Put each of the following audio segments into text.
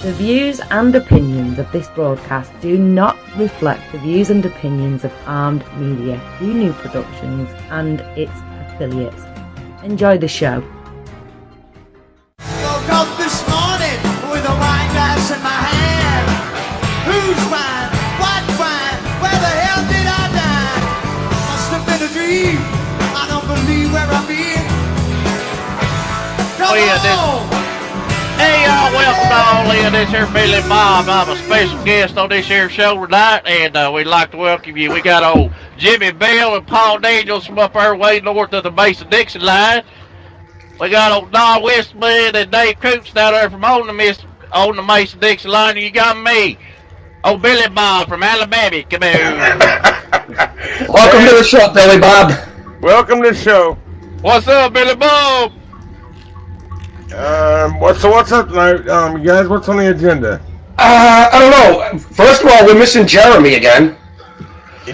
The views and opinions of this broadcast do not reflect the views and opinions of Armed Media, New Productions, and its affiliates. Enjoy the show. Woke up this morning with a wine glass in my hand. Whose wine? What wine? Where the hell did I die? Must have been a dream. I don't believe where I've been. Come on! Hey y'all, welcome all in. This here Billy Bob. I'm a special guest on this here show tonight, and we'd like to welcome you. We got old Jimmy Bell and Paul Daniels from up our way north of the Mason-Dixon line. We got old Don Westman and Dave Coops down there from on the Mason-Dixon line. And you got me, old Billy Bob from Alabama. Come on. Welcome to the show, Billy Bob. Welcome to the show. What's up, Billy Bob? What's up tonight, you guys? What's on the agenda? I don't know. First of all, we're missing Jeremy again.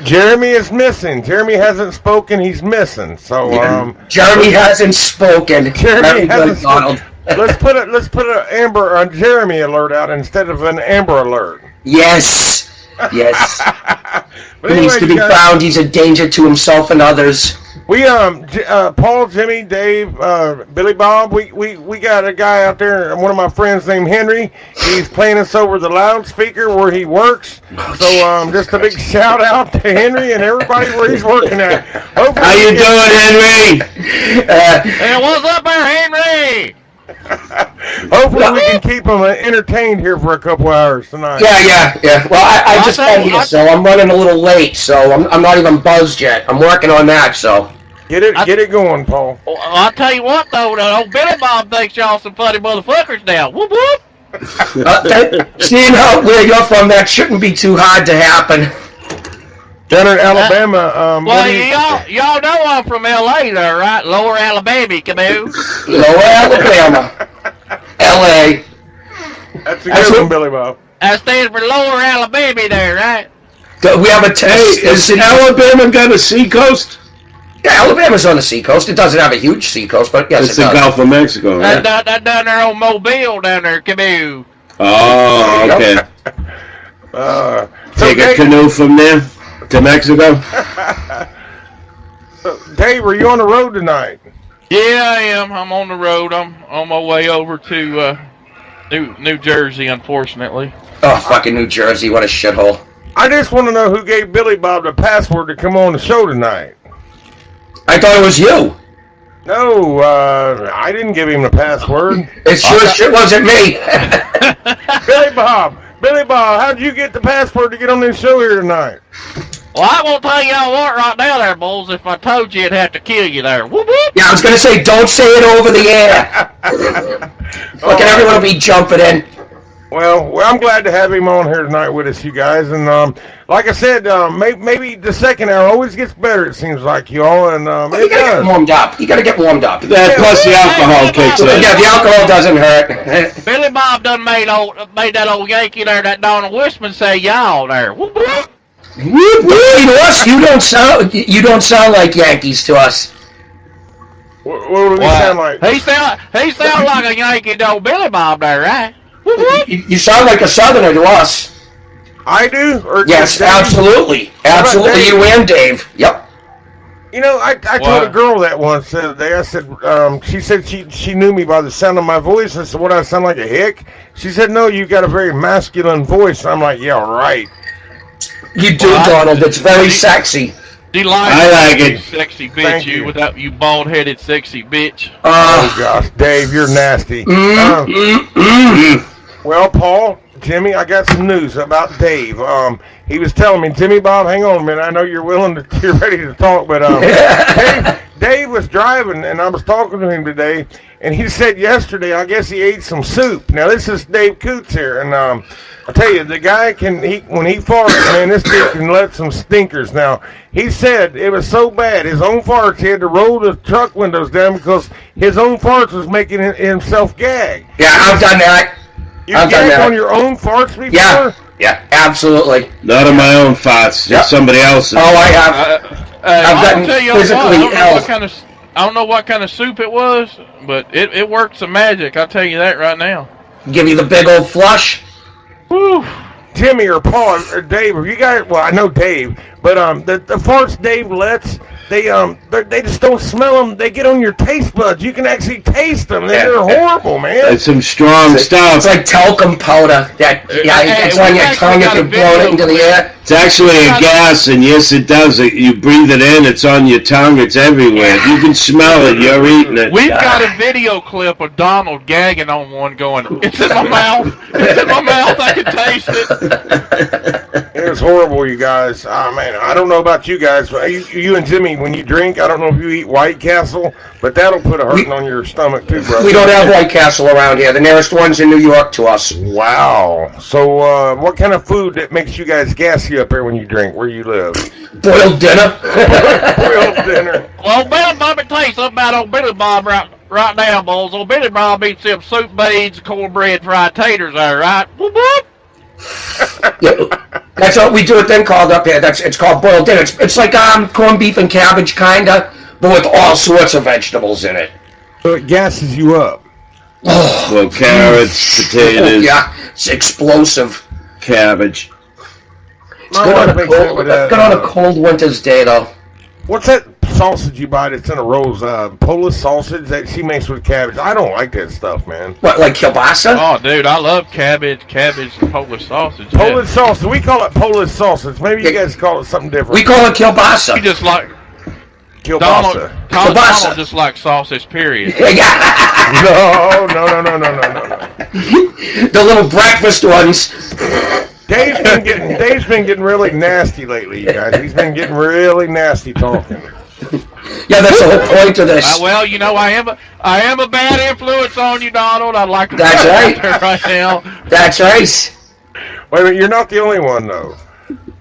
Jeremy is missing. Jeremy hasn't spoken. He's missing. So, Jeremy hasn't spoken. Jeremy hasn't spoken. Let's put a Jeremy alert out instead of an Amber alert. Yes. Yes. But He needs to be found. He's a danger to himself and others. We Paul, Jimmy, Dave, Billy Bob, we got a guy out there, one of my friends named Henry. He's playing us over the loudspeaker where he works. So just a big shout out to Henry and everybody where he's working at. Hopefully How you doing, Henry? Hey, what's up there, Henry? Hopefully we can keep him entertained here for a couple hours tonight. Yeah. Well, I just got here, so I'm running a little late, so I'm not even buzzed yet. I'm working on that, so. Get it going, Paul. Well, I'll tell you what, though, old Billy Bob thinks y'all some funny motherfuckers now. Whoop, whoop. Seeing how where you're from, that shouldn't be too hard to happen. Down in Alabama, y'all know I'm from L.A. there, right? Lower Alabama, come on. Lower Alabama. L.A. That's a good one, Billy Bob. That stands for Lower Alabama there, right? We have a test. Is Alabama got a seacoast? Yeah, Alabama's on the seacoast. It doesn't have a huge seacoast, but yes, it's the Gulf of Mexico, right? That down there on Mobile down there, come on. Oh, okay. Take a canoe from there to Mexico? Dave, are you on the road tonight? Yeah, I am. I'm on the road. I'm on my way over to New Jersey, unfortunately. Oh, fucking New Jersey. What a shithole. I just want to know who gave Billy Bob the password to come on the show tonight. I thought it was you. No, I didn't give him the password. It sure wasn't me. Billy Bob, how'd you get the password to get on this show here tonight? Well, I won't tell y'all what right now there, bulls. If I told you, it'd have to kill you there. Whoop, whoop. Yeah, I was going to say, don't say it over the air. Fucking everyone will be jumping in. Well, I'm glad to have him on here tonight with us, you guys. And like I said, maybe the second hour always gets better, it seems like, y'all. And well, you got to get warmed up. You got to get warmed up. That plus the alcohol kicks in. Yeah, the alcohol doesn't hurt. Billy Bob done made that old Yankee there, that Donald Westman say y'all there. Whoop, whoop. Whoop, whoop. To us, you don't sound like Yankees to us. What do we sound like? He sound like a Yankee to old Billy Bob there, right? You sound like a Southerner to us. I do? Yes, absolutely. Absolutely, you and Dave. Yep. You know, I told a girl that once the other day. I said, she said she knew me by the sound of my voice. I said, what, I sound like a hick? She said, no, you got a very masculine voice. I'm like, yeah, right. You do, Donald. It's very sexy. I like it. Sexy bitch, you bald-headed sexy bitch. Oh, gosh, Dave, you're nasty. Well, Paul, Jimmy, I got some news about Dave. He was telling me, Jimmy Bob, hang on a minute. I know you're ready to talk, but Dave was driving, and I was talking to him today, and he said yesterday, I guess he ate some soup. Now, this is Dave Coots here, and I tell you, the guy when he farts, man, this dude can let some stinkers. Now, he said it was so bad, his own farts, he had to roll the truck windows down because his own farts was making himself gag. Yeah, I've done that. You've gagged on your own farts before? Yeah, absolutely. Not on my own farts, just somebody else's. Oh, I have. I've gotten physically ill. I don't know what kind of soup it was, but it worked some magic. I'll tell you that right now. Give you the big old flush. Whew. Jimmy or Paul or Dave, or you guys, well, I know Dave, but the farts Dave lets, they just don't smell them. They get on your taste buds. You can actually taste them. They're horrible, man. That's some strong stuff. It's like talcum powder. It's on your tongue if you blow it into the air. It's actually a gas, and yes, it does. You breathe it in, it's on your tongue, it's everywhere. If you can smell it, you're eating it. We've got a video clip of Donald gagging on one going, it's in my mouth, it's in my mouth, I can taste it. It was horrible, you guys. Oh, man, I don't know about you guys, but you and Jimmy, when you drink, I don't know if you eat White Castle, but that'll put a hurting on your stomach too, brother. We don't have White Castle around here. The nearest one's in New York to us. Wow. So, what kind of food that makes you guys gassy up there when you drink, where you live? Boiled dinner. Boiled dinner. Well, Billy Bob, tell you something about old Billy Bob right now, boys. Old Billy Bob eats them soup beans, cornbread, fried taters there, right? Whoop, whoop. Yeah, that's what we do it then called up here. It's called boiled dinner. It's like corned beef and cabbage kinda, but with all sorts of vegetables in it. So it gasses you up. Well, carrots, potatoes, Yeah, it's explosive. cabbage. It's good on a cold winter's day though. What's that sausage you buy that's in a rose? Polish sausage that she makes with cabbage. I don't like that stuff, man. What, like kielbasa? Oh, dude, I love cabbage and Polish sausage. Polish sausage. We call it Polish sausage. Maybe you guys call it something different. We call it kielbasa. You just like Kielbasa. Donald just like sausage, period. No. The little breakfast ones. Dave's been getting really nasty lately, you guys. He's been getting really nasty talking. Yeah, that's the whole point of this. Well, you know, I am a bad influence on you, Donald. I'd like to That's put right. it out there right now. That's right. Wait a minute, you're not the only one, though.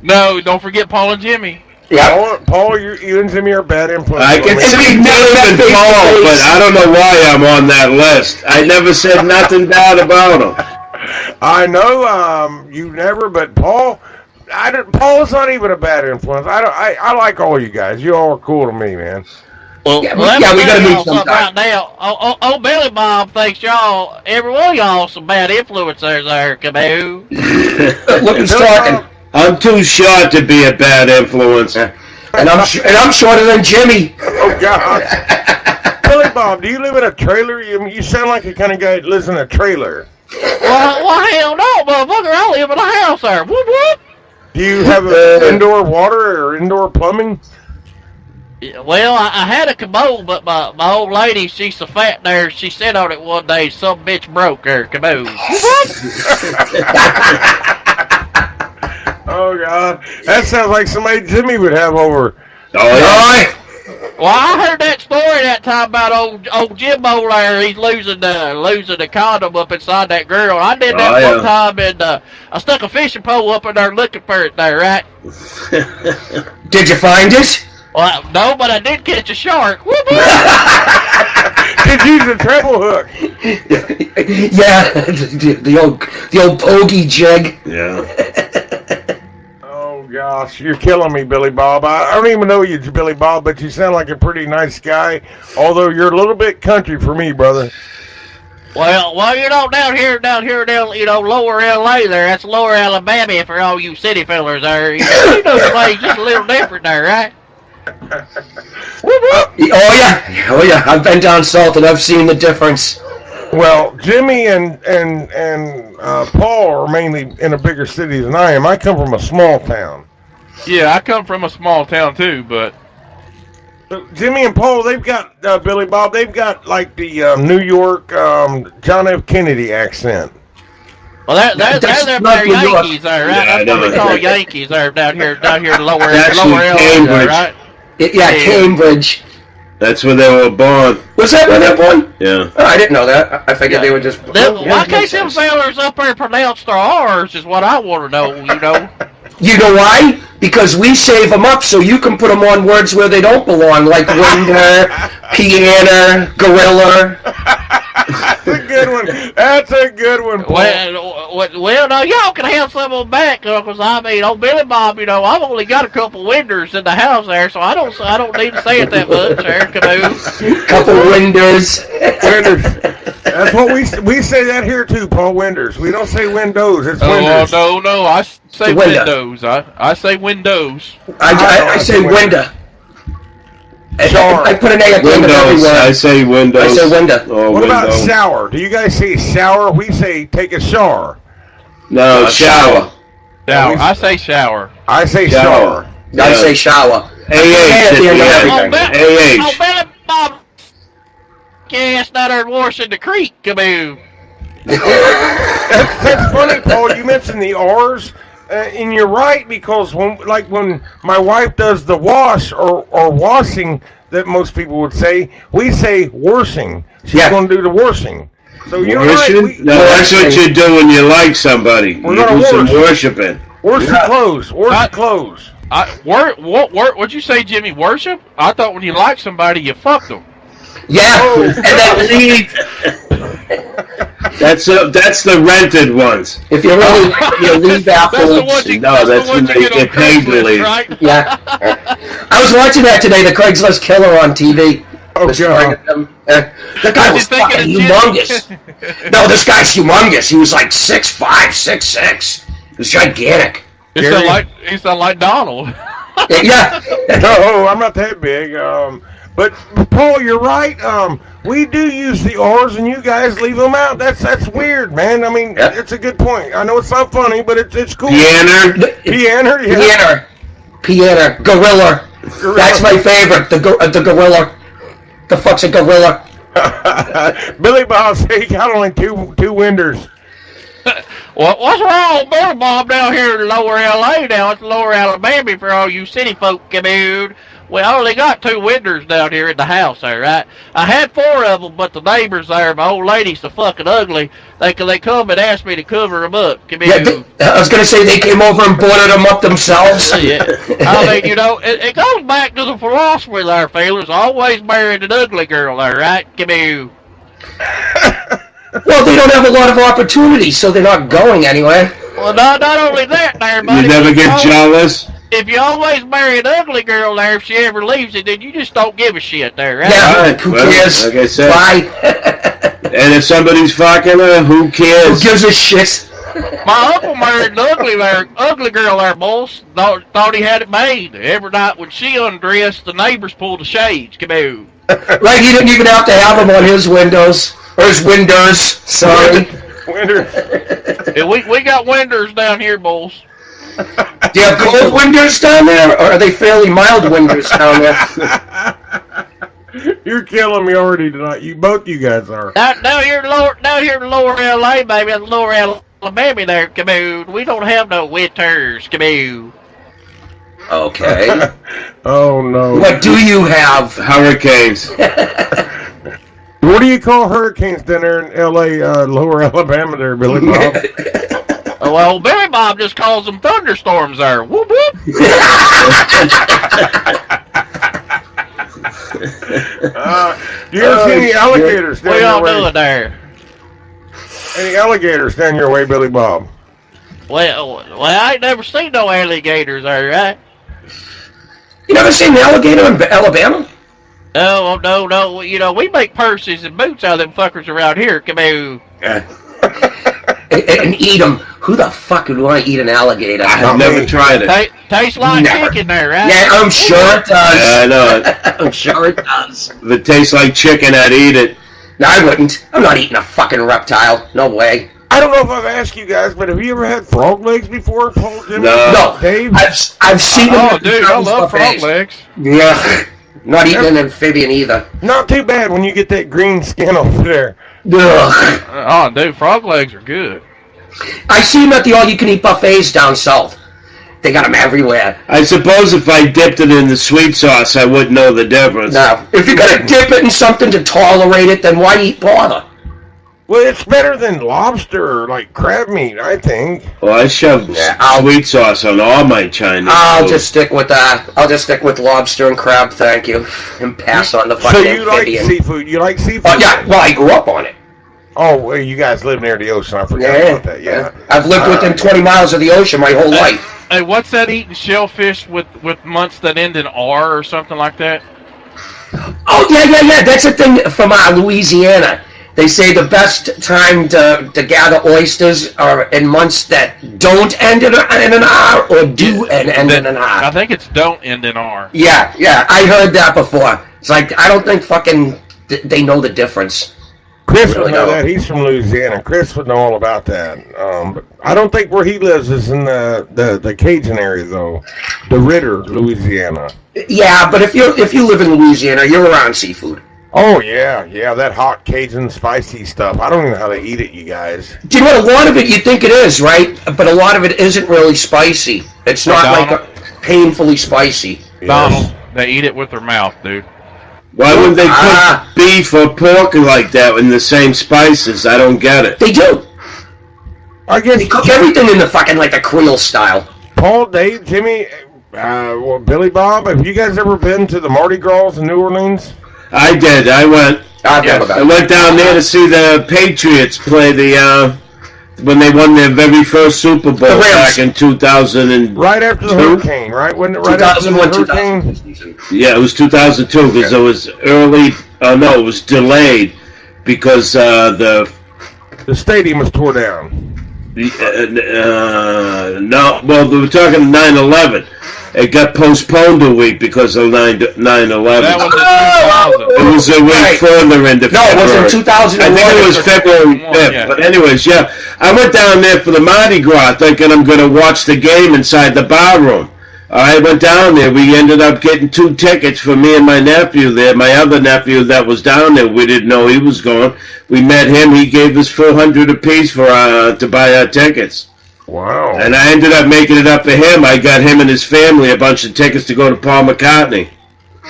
No, don't forget Paul and Jimmy. Yeah. Paul, you and Jimmy are bad influence. I can on me. see we've never met Dave and face to Paul, face. but I don't know why I'm on that list. I never said nothing bad about them. I know you never, but Paul is not even a bad influence. I like all you guys. You all are cool to me, man. Well, Yeah, let we me gotta tell meet y'all something sometime. right now. Oh, Billy Bob thinks y'all, every one of y'all, some bad influencers there, Caboo. Look who's talking. I'm too short to be a bad influence. And I'm shorter than Jimmy. Oh God. Billy Bob, do you live in a trailer? You sound like the kind of guy that lives in a trailer. Well, hell no, motherfucker. I live in a house there. Whoop, whoop. Do you have indoor water or indoor plumbing? Well, I had a commode, but my old lady, she's so fat there, she sat on it one day, some bitch broke her commode. Oh God, that sounds like somebody Jimmy would have over. Oh, yeah. Well, I heard that story that time about old Jimbo there. He's losing the condom up inside that girl. I did that one time, and I stuck a fishing pole up in there looking for it there, right? Did you find it? Well, no, but I did catch a shark. Whoop, whoop. Did you use a treble hook? Yeah, the old pokey jig. Yeah. Oh gosh, you're killing me, Billy Bob. I don't even know you, Billy Bob, but you sound like a pretty nice guy. Although you're a little bit country for me, brother. Well, you know, down here, lower LA there, that's lower Alabama for all you city fellers there. You know the place just a little different there, right? Oh yeah. I've been down south and I've seen the difference. Well, Jimmy and Paul are mainly in a bigger city than I am. I come from a small town. Yeah, I come from a small town too, but Jimmy and Paul, they've got Billy Bob. They've got like the New York John F. Kennedy accent. well, they're not New York. Yankees there, right? Yeah, I That's what know. we call Yankees there down here lower Actually, LA, Cambridge. right? Yeah, Cambridge. That's where they were born. Was that where they're born? Yeah. Oh, I didn't know that. I figured they were just. Why can't them fellers up there pronounce their R's is what I want to know, you know? You know why? Because we save them up so you can put them on words where they don't belong, like window, piano, gorilla. That's a good one. That's a good one, Paul. Well, no, y'all can have some of them back, because I mean, old Billy Bob, you know, I've only got a couple windows in the house there, so I don't need to say it that much there, Caboo. Couple windows. That's what we say that here too, Paul. Winders. We don't say windows. It's winders. No. I say Window. windows. I say windows. I say window. Shower. I put an A at the end of every Windows. I word. say windows. I say window. Oh, What about window. shower? Do you guys say shower? We say take a shower. No, shower. Shower. I say shower. I say Shower. shower. I Yeah. say shower. AH at the the end of end. everything. Oh, AH. Billy Bob. Gas not there washing the creek. Come on. That's funny, Paul. You mentioned the R's, and you're right because when my wife does the wash or washing that most people would say, we say washing. She's Yeah. going to do the washing. So you're Worship? right. No, that's what you do when you like somebody. We're You gonna do some worship. worshiping. Wash the clothes. Wash I- the clothes. What'd you say, Jimmy? Worship? I thought when you like somebody, you fucked them. Yeah, Oh. and then leave. That's the rented ones. If you really you leave That's the afterwards. ones you, No, that's that's the ones when you they get on get paid to Craigslist, leave. right? Yeah. I was watching that today, the Craigslist killer on TV. Oh, This God. morning, the guy How'd was you think of fucking the humongous. No, this guy's humongous. He was like 6'5", 6'6". He was gigantic. It's not like Donald. Yeah. No, I'm not that big. But Paul, you're right. We do use the R's, and you guys leave them out. That's weird, man. I mean, Yeah. it's a good point. I know it's not funny, but it's cool. Pianer. Pianer, yeah. Pianer. Gorilla. That's my favorite. The gorilla. The fuck's a gorilla? Billy Bob said he got only two winders. What's wrong, Billy Bob, down here in lower LA now? It's lower Alabama for all you city folk, dude. We only got 2 windows down here in the house there, right? I had 4 of them, but the neighbors there, my old lady's so fucking ugly, they come and ask me to cover them up. Yeah, I was gonna say they came over and boarded them up themselves. Yeah. I mean, you know, it goes back to the philosophy there, fellas. Always married an ugly girl there, right? Well, they don't have a lot of opportunities, so they're not going anywhere. Well, not only that there, buddy. You never get jealous. If you always marry an ugly girl there, if she ever leaves you, then you just don't give a shit there, right? Yeah, Right, who well, cares? like I said. Bye. And if somebody's fucking her, who Who cares? gives a shit? My uncle married an ugly girl there, boss. Thought he had it made. Every night when she undressed, the neighbors pulled the shades. Come on. Right, he didn't even have to have them on his windows. Or his windows. Sorry. Winter. Yeah, we got windows down here, boss. Do you have cold winters down there, or are they fairly mild winters down there? You're killing me already tonight. Both you guys are. Down here in lower LA, baby, that's lower Alabama there. Come on. We don't have no winters. Come on. Okay. Oh no. What do you have? Hurricanes. What do you call hurricanes down there in L.A., lower Alabama there, Billy Bob? Well, Billy Bob just calls them thunderstorms there. Whoop whoop. Do you ever see any alligators down What y'all your way? doing there? Any alligators down your way, Billy Bob? Well, I ain't never seen no alligators there, right? You never seen an alligator in Alabama? No. You know, we make purses and boots out of them fuckers around here. Come on. And eat them. Who the fuck would want to eat an alligator? I've never tried it. Tastes like Never. chicken there, right? Yeah, I'm sure it does. Yeah, I know it. I'm sure it does. If it tastes like chicken, I'd eat it. No, I wouldn't. I'm not eating a fucking reptile. No way. I don't know if I've asked you guys, but have you ever had frog legs before, Paul? Jimmy? No. No, Dave? I've seen them. Oh, at dude, I McDonald's love frog buffets. legs. Yeah. Not eating an amphibian either. Not too bad when you get that green skin over there. Ugh. Oh, dude, frog legs are good. I see them at the all-you-can-eat buffets down south. They got them everywhere. I suppose if I dipped it in the sweet sauce, I wouldn't know the difference. Now, if you're gonna dip it in something to tolerate it, then why bother? Well, it's better than lobster or like crab meat, I think. Well, I shove sweet sauce on all my Chinese I'll food. just stick with lobster and crab, thank you, and pass on the So fucking you like amphibian. seafood? You like seafood? Oh yeah, well I grew up on it. Oh, well, you guys live near the ocean. I forgot about that. Yeah. I've lived within 20 miles of the ocean my whole life. Hey, what's that eating shellfish with months that end in R or something like that? Oh yeah. That's a thing from Louisiana. They say the best time to gather oysters are in months that don't end in an R or do end in an I R. think it's don't end in R. Yeah, I heard that before. It's like, I don't think fucking they know the difference. Chris Really would know don't. that. He's from Louisiana. Chris would know all about that. But I don't think where he lives is in the Cajun area, though. The Ritter, Louisiana. Yeah, but if you live in Louisiana, you're around seafood. Oh, yeah, that hot Cajun spicy stuff. I don't even know how they eat it, you guys. Do you know what? A lot of it you think it is, right? But a lot of it isn't really spicy. It's not like Donald. painfully spicy. Donald, they eat it with their mouth, dude. Why would they Ah. cook beef or pork like that in the same spices? I don't get it. They do. I guess They cook everything in the fucking like a Creole style. Paul, Dave, Jimmy, Billy Bob, have you guys ever been to the Mardi Gras in New Orleans? I did. I went. I've Yes. never I been. went down there to see the Patriots play when they won their very first Super Bowl The Rams. back in 2000 and Right after the Two? hurricane, right? Wasn't it right after the 2001, hurricane? 2000. yeah, it was 2002 because it was early. No, it was delayed because The stadium was tore down. no. Well, they were talking 9/11. It got postponed a week because of 9/11. That was Oh! in 2000. It was a week Right. further into No, it was February. in 2001. I think it was February 5th. Yeah. But anyways, yeah. I went down there for the Mardi Gras thinking I'm going to watch the game inside the bar room. I went down there. We ended up getting 2 tickets for me and my nephew there. My other nephew that was down there, we didn't know he was going. We met him. He gave us $400 apiece for to buy our tickets. Wow. And I ended up making it up for him. I got him and his family a bunch of tickets to go to Paul McCartney.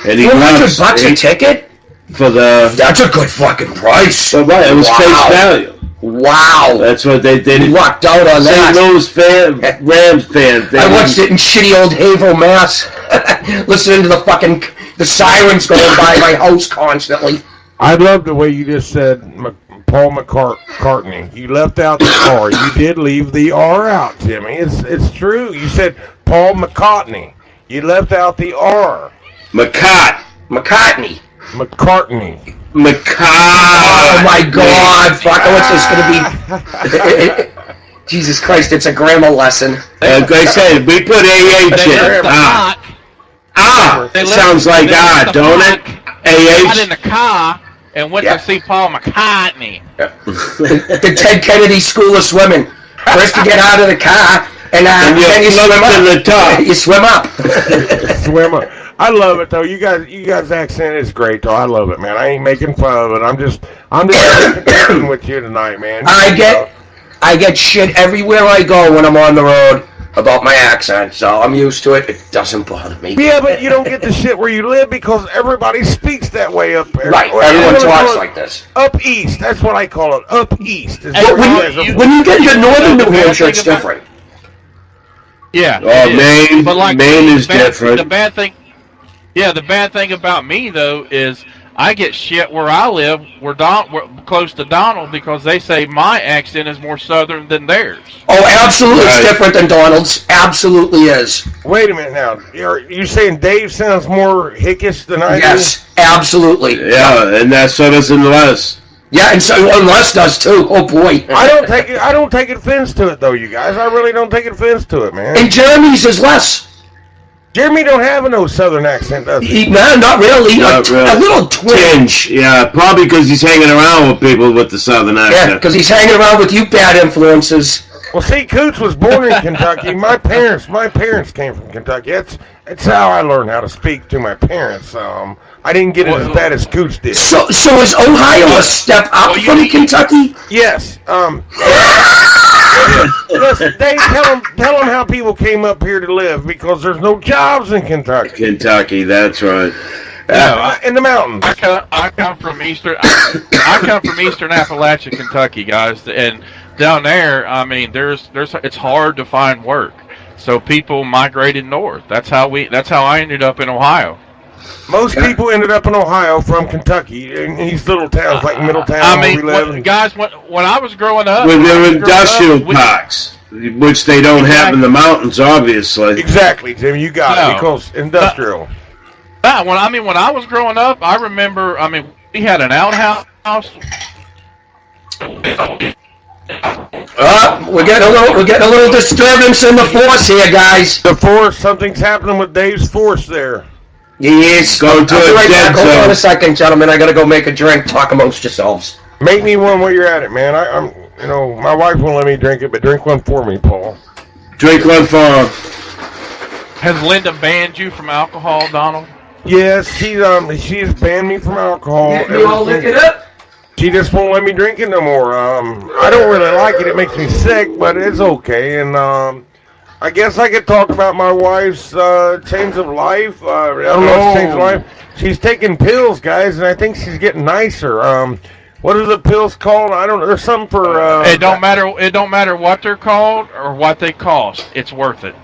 And he $400 loves a ticket? for the. That's a good fucking price. But right, it was Wow. face value. Wow. That's what they did. You lucked out on St. that. Louis Rams fan. I watched it in shitty old Haverhill, Mass. Listening to the sirens going by my house constantly. I love the way you just said Paul McCartney. You left out the R. You did leave the R out, Jimmy. It's true. You said Paul McCartney. You left out the R. McCartney. McCartney. Oh my God! Fuck! What's this gonna be? Jesus Christ! It's a grammar lesson. Like I said, we put AH They in. left the cock. They left- Sounds like they left the don't it? cock, got in AH. the car and went Yeah. to see Paul McCartney. The Ted Kennedy School of Swimming. First you get out of the car, and And you then you swim float up. to the top. You swim up. Swimmer. I love it though. You guys' accent is great though. I love it, man. I ain't making fun of it. I'm just connecting with you tonight, man. I get shit everywhere I go when I'm on the road about my accent, so I'm used to it. It doesn't bother me. Yeah, but you don't get the shit where you live because everybody speaks that way up there. Right, Well, everyone you know talks what? like this. Up east. That's what I call it. Up east. Is Hey, what When you Ron, guys are- you- when you get into northern New the Hampshire, thing it's about- different. Yeah. Oh, it is. Maine- But like Maine is the bad- different. The bad thing. Yeah, the bad thing about me though is I get shit where I live, we're close to Donald, because they say my accent is more southern than theirs. Oh, absolutely, it's Right. different than Donald's. Absolutely is. Wait a minute now. You saying Dave sounds more hickish than I do? Yes, absolutely. Yeah, and that so does Les. Yeah, and so Les does too. Oh boy. I don't take offense to it though, you guys. I really don't take offense to it, man. And Jeremy's is less. Jeremy don't have no southern accent, does he? No, not really. Not really. A little twinge. Yeah, probably because he's hanging around with people with the southern Yeah, accent. because he's hanging around with you bad influences. Well, see, Coots was born in Kentucky. My parents came from Kentucky. That's how I learned how to speak to my parents. I didn't get it as bad as Coots did. So is Ohio a step up from Kentucky? Yes. Listen, Dave, tell them how people came up here to live because there's no jobs in Kentucky. Kentucky, that's right. In the mountains. I come from eastern Appalachia, Kentucky, guys, and down there, I mean, it's hard to find work, so people migrated north. That's how I ended up in Ohio. Most people ended up in Ohio from Kentucky in these little towns like Middletown. I mean, where we live. guys, when I was growing up, With their industrial we- parks, which they don't have in the mountains, obviously. Exactly, Jim. You got it No. because industrial. When I was growing up, I remember. I mean, we had an outhouse. We're getting a little disturbance in the force here, guys. The force, something's happening with Dave's force there. Yes. Go to I'll be a right dead back. Hold on zone. a second, gentlemen. I gotta go make a drink. Talk amongst yourselves. Make me one while you're at it, man. I'm, my wife won't let me drink it, but drink one for me, Paul. Drink one for him. Has Linda banned you from alcohol, Donald? Yes, she's banned me from alcohol. up? She just won't let me drink it no more. I don't really like it. It makes me sick, but it's okay. And I guess I could talk about my wife's change of life. I don't know if it's change of life. She's taking pills, guys, and I think she's getting nicer. What are the pills called? I don't know. There's something for... It don't matter. It don't matter what they're called or what they cost. It's worth it.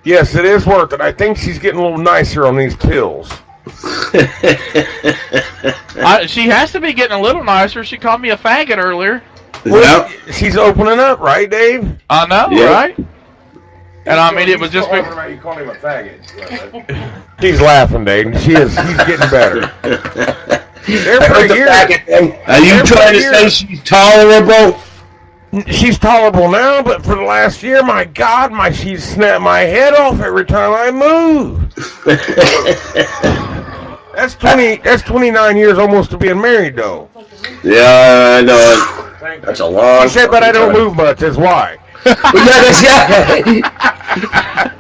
Yes, it is worth it. I think she's getting a little nicer on these pills. She has to be getting a little nicer. She called me a faggot earlier. Well, she's opening up, right, Dave? I know, Yeah. right? And I mean, it was just... You called him a faggot. She's laughing, Dave. He's getting better. There I for heard a the year. faggot thing. Are you trying to say she's tolerable? She's tolerable now, but for the last year, my God, she snapped my head off every time I move. That's 29 years almost to being married, though. Yeah, I know it. That's a long. She said, but I don't fucking move much. That's why. time. Yeah.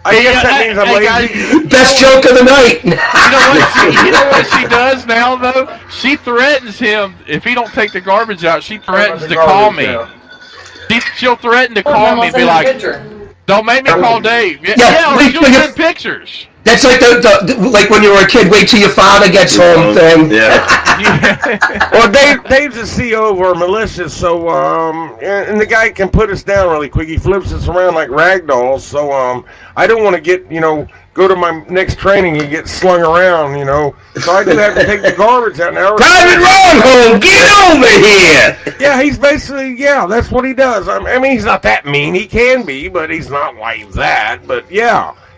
I guess that means I'm lazy. Best joke of the night. You know what she does now, though? She threatens him. If he don't take the garbage out, she threatens to call me. She'll threaten to call me and be like, don't make me call Dave. Yeah, she'll send pictures. That's like the like when you were a kid. Wait till your father gets home thing. Yeah. Well, Dave's the CEO of our militia, so and the guy can put us down really quick. He flips us around like rag dolls. So I don't want to get go to my next training and get slung around. So I do have to take the garbage out now. Private Longhorn, get over here! Yeah, he's basically that's what he does. I mean, he's not that mean. He can be, but he's not like that. But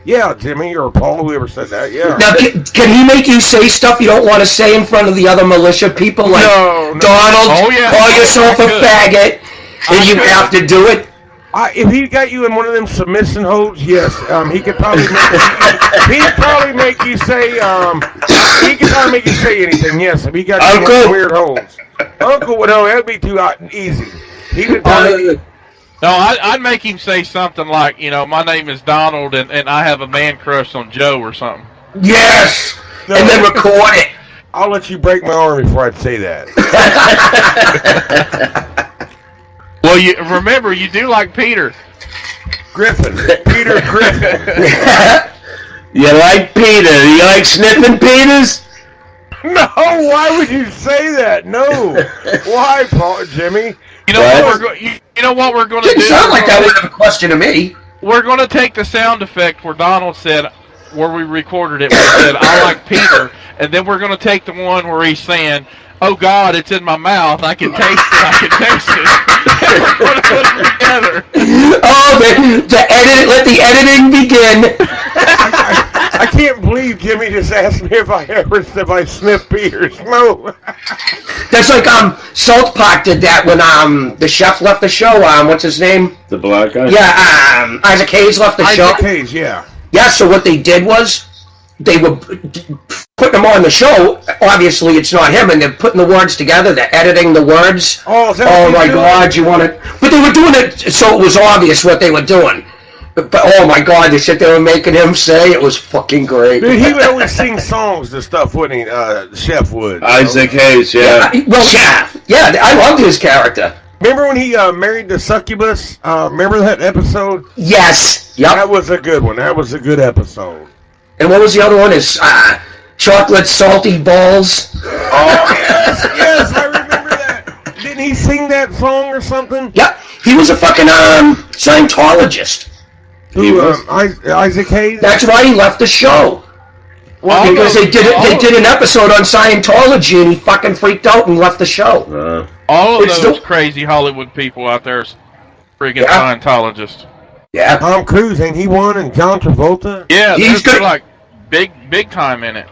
yeah, Jimmy or Paul, whoever said that. Yeah. Now, can he make you say stuff you don't want to say in front of the other militia people? Like, No. Donald, Oh, yeah. call yourself a Good. faggot, and you have to do it? If he got you in one of them submission holds, yes, he could probably make you say he could probably make you say anything. Yes, if he got you in one of them weird holds. Uncle, no, that'd be too easy. He would probably. No, I'd make him say something like, my name is Donald and I have a man crush on Joe or something. Yes, No. and then record it. I'll let you break my arm before I'd say that. Well, you remember, you do like Peter. Griffin. Peter Griffin. You like Peter? You like sniffing Peters? No, why would you say that? No. Why, Paul, Jimmy? You know what we're going to do? Didn't sound like that was a question to me. We're going to take the sound effect where Donald said, where we recorded it, where he said, I like Peter, and then we're going to take the one where he's saying, oh God, it's in my mouth, I can taste it, and we're going to put them together. Oh, let the editing begin. I can't believe Jimmy just asked me if I sniff Peters. No. That's like South Park did that when the chef left the show. What's his name? The black guy? Yeah, Isaac Hayes left the show. Isaac Hayes, yeah. Yeah, so what they did was they were putting him on the show. Obviously, it's not him, and they're putting the words together. They're editing the words. Oh, is that what my you're doing? God, you want it? But they were doing it so it was obvious what they were doing. But oh my God, the shit they were making him say, it was fucking great. Dude, he would always sing songs and stuff, wouldn't he? Chef would. Isaac Hayes, yeah. Well, yeah, I loved his character. Remember when he married the succubus? Remember that episode? Yes. Yep. That was a good one. That was a good episode. And what was the other one? Is chocolate salty balls. Oh, yes, I remember that. Didn't he sing that song or something? Yep. He was a fucking Scientologist. Who, Isaac Hayes? That's why he left the show. Well, because they did an episode on Scientology and he fucking freaked out and left the show. All of those crazy Hollywood people out there are freaking Scientologists. Yeah. Tom Cruise, ain't he one? And John Travolta? Yeah, He's they're good. like big time in it.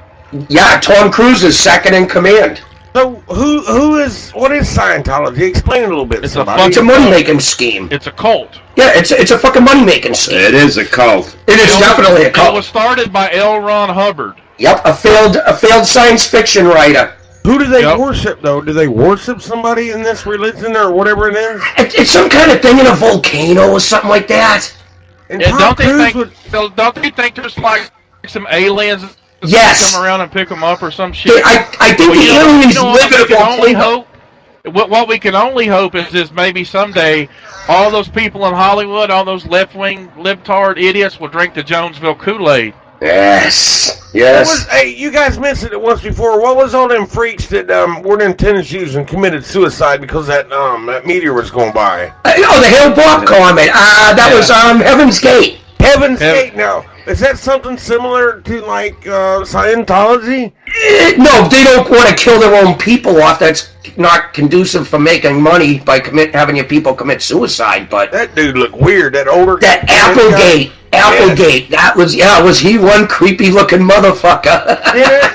Yeah, Tom Cruise is second in command. So what is Scientology? Explain it a little bit. It's somebody. It's a money-making scheme. It's a cult. Yeah, it's a fucking money-making scheme. It is a cult. It is definitely a It cult. was started by L. Ron Hubbard. Yep, a failed science fiction writer. Who do they Yep. worship, though? Do they worship somebody in this religion or whatever it is? It's some kind of thing in a volcano or something like that. And Yeah, Tom don't they Cruise think? Don't they think there's like some aliens that Yes. come around and pick them up or some shit? I think the aliens live in a we can only volcano. hope. What we can only hope is maybe someday all those people in Hollywood, all those left-wing libtard idiots, will drink the Jonesville Kool-Aid. Yes. Hey, you guys mentioned it once before. What was all them freaks that were in tennis shoes and committed suicide because that meteor was going by? Oh, the Hale-Bopp comet. That was Heaven's Gate. Heaven's Gate. Now, is that something similar to like Scientology? No, they don't want to kill their own people off. That's not conducive for making money by having your people commit suicide. But That dude looked weird. That older that guy. Applegate. Was he one creepy looking motherfucker?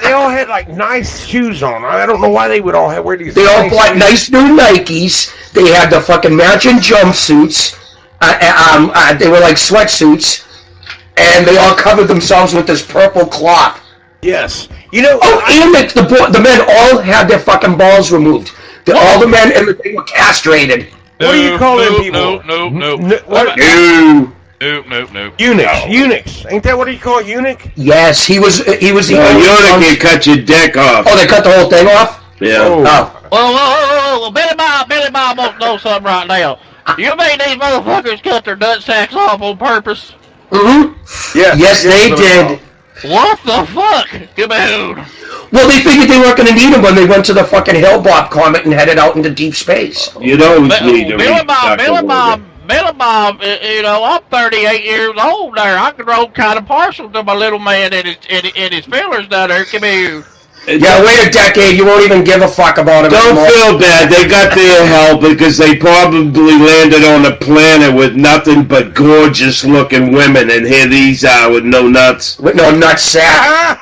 They all had like nice shoes on. I don't know why they would all wear these. They all nice bought shoes. nice new Nikes. They had the fucking matching jumpsuits. They were like sweatsuits, and they all covered themselves with this purple cloth. Yes. You know. Oh, and the men all had their fucking balls removed. All the men in the thing were castrated. What do you call them people? No. What? No. Eunuchs. Ain't that what you call eunuch? Yes, he was the You're only gonna cut your dick off. Oh, they cut the whole thing off? Yeah. Oh. Well, Billy Bob won't know something right now. You mean these motherfuckers cut their nut sacks off on purpose? Mm-hmm. Yes, they did. What the fuck? Come on. Well, they figured they weren't going to need them when they went to the fucking Hale-Bopp comet and headed out into deep space. You don't need to Billy Bob, you know, I'm 38 years old there. I can roll kind of partial to my little man and his feelers down there. Come here. Yeah, wait a decade. You won't even give a fuck about him Don't anymore. feel bad. They got their help because they probably landed on a planet with nothing but gorgeous-looking women, and here these are with no nuts. With no nutsack.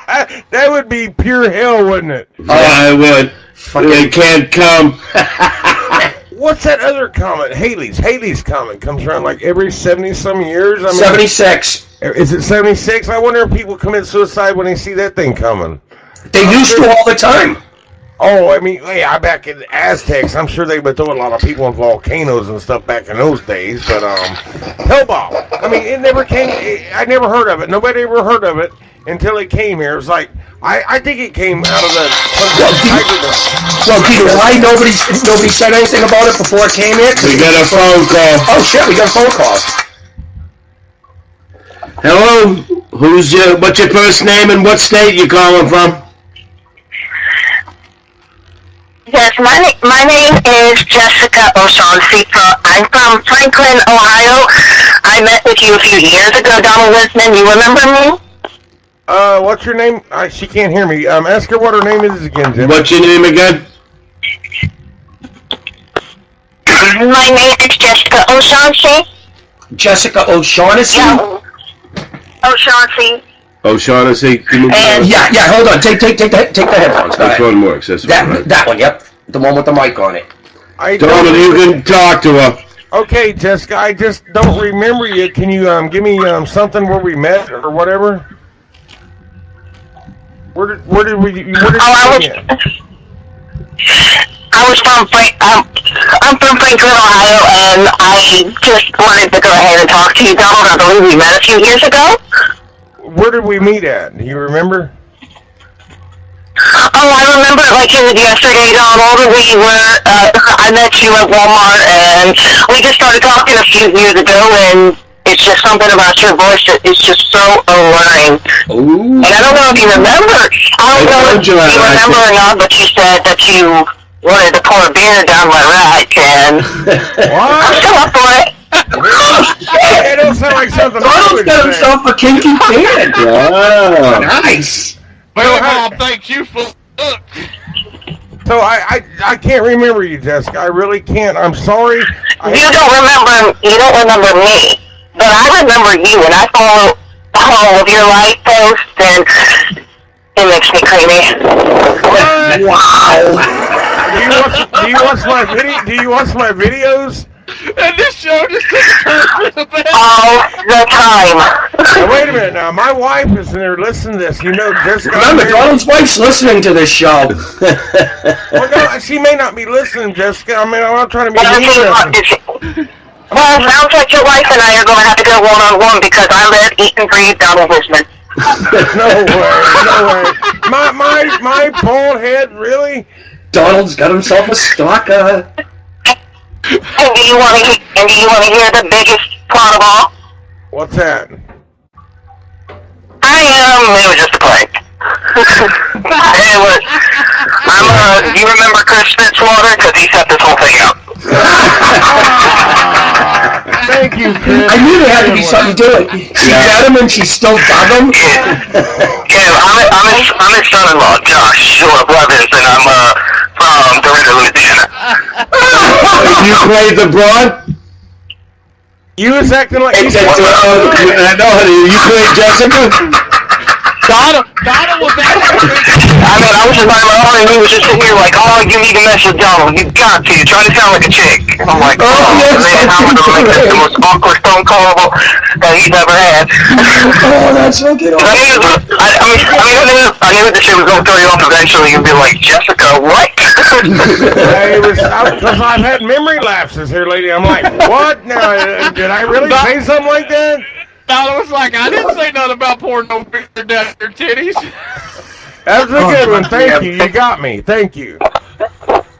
That would be pure hell, wouldn't it? I would. They can't come. What's that other comet? Haley's comet comes around like every 70-some years. I mean, 76. Is it 76? I wonder if people commit suicide when they see that thing coming. They used to all the time. Oh, I mean, yeah, back in the Aztecs, I'm sure they would throw a lot of people in volcanoes and stuff back in those days. But Hale-Bopp, I mean, it never came. I never heard of it. Nobody ever heard of it until it came here. It was like I think it came out of the. Well, Peter, why nobody said anything about it before it came in? We got a phone call. Oh shit, we got a phone call. Hello? What's your first name and what state you calling from? Yes, my name is Jessica O'Shaughnessy. I'm from Franklin, Ohio. I met with you a few years ago, Donald Wisman. You remember me? What's your name? She can't hear me. Ask her what her name is again, Jim. What's your name again? My name is Jessica O'Shaughnessy. Jessica O'Shaughnessy? Yeah. O'Shaughnessy. O'Shaughnessy. Yeah, hold on. Take the headphones. Go This ahead. one works. This one works. That one, yep. The one with the mic on it. Donald, you can talk to her. Okay, Jessica, I just don't remember you. Can you give me something where we met or whatever? Where did you meet? I was from I'm from Franklin, Ohio, and I just wanted to go ahead and talk to you, Donald. I believe we met a few years ago. Where did we meet at? Do you remember? Oh, I remember it like it was yesterday, Donald. I met you at Walmart, and we just started talking a few years ago, and it's just something about your voice that is just so alluring. Ooh. And I don't know if you remember. I don't know if you remember or not, but you said that you wanted to pour a beer down my rack, and I'm still up for it. It don't sound like something I Donald's would got say. himself a kinky fan. Wow. Nice. Billy Bob thinks you fuck. So I can't remember you, Jessica. I really can't. I'm sorry. You don't remember me, but I remember you, and I follow all of your life posts, and It makes me creamy. Wow. Do you watch my video? Do you watch my videos? And this show just took a turn for the best. All the time. Now, wait a minute. Now, my wife is in there listening to this. You know, just Remember, Donald's wife's listening to this show. Well, no, she may not be listening, Jessica. I mean, I'm not trying to be Well, mean. well, sounds like your wife and I are going to have to go one-on-one because I live, eat, and breathe Donald Wisman. No way. My bald head, really? Donald's got himself a stalker. And do you want to hear the biggest plot of all? What's that? It was just a prank. Do you remember Chris Fitzwater? Because he set this whole thing up. Thank you, Chris. I knew there had to be something to it. She got him and she still dug him. Yeah, I'm his son-in-law, Josh Short Blevins, and I'm from Dorinda, Louisiana. You played the broad? You was acting like I know, honey. You played Jessica? Donna was actually. I mean, I was just like, oh, and he was just sitting here like, oh, you need to mess with Donald. You got to. You're trying to sound like a chick. I'm like, oh, man, how am I going to make this the most awkward phone call that he's ever had? Oh, that's so good. I knew the shit was going to throw you off eventually. You'd be like, Jessica, what? because I've had memory lapses here, lady. I'm like, what? Now, did I really say something like that? Donna was like, I didn't say nothing about pouring no beer down your titties. That was a good one. Thank you. You got me. Thank you.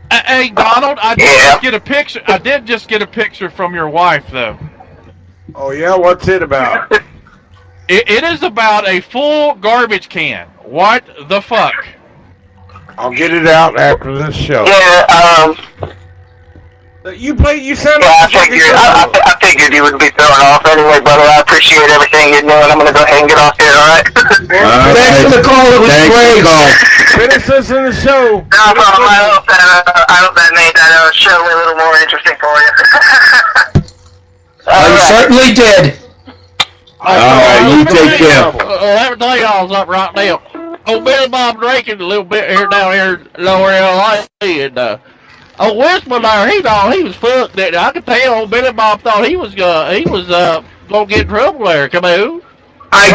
Hey, Donald, I did just get a picture. I did just get a picture from your wife, though. Oh, yeah? What's it about? It is about a full garbage can. What the fuck? I'll get it out after this show. Yeah, You sound yeah, like I figured you would be throwing off anyway, brother. I appreciate everything you're doing. I'm going to go ahead and get off here, alright? Thanks for the call. It was great. Finish this in the show. No problem. I hope that made that show a little more interesting for you. I certainly did. Alright, you take care. Let me tell y'all something right now. Oh, Billy Bob drinking a little bit here down here in Lower LA, and Wisman there, he thought he was fucked. I could tell Billy Bob thought he was gonna get in trouble there. Come on. I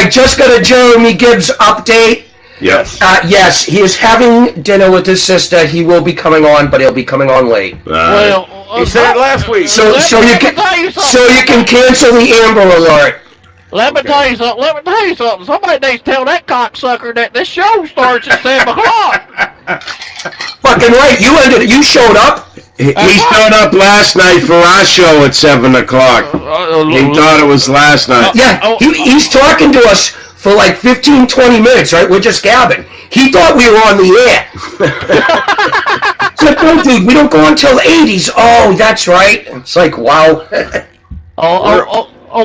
just got a Jeremy Gibbs update. Yes. Yes, he is having dinner with his sister. He will be coming on, but he'll be coming on late. Well, You said it last week. So you can cancel the Amber Alert. Let me tell you something. Somebody needs to tell that cocksucker that this show starts at 7 o'clock. Fucking right. You showed up. He showed up last night for our show at 7 o'clock. He thought it was last night. Yeah, he's talking to us for like 15, 20 minutes, right? We're just gabbing. He thought we were on the air. It's like, no, dude, we don't go until the 80s. Oh, that's right. It's like, wow.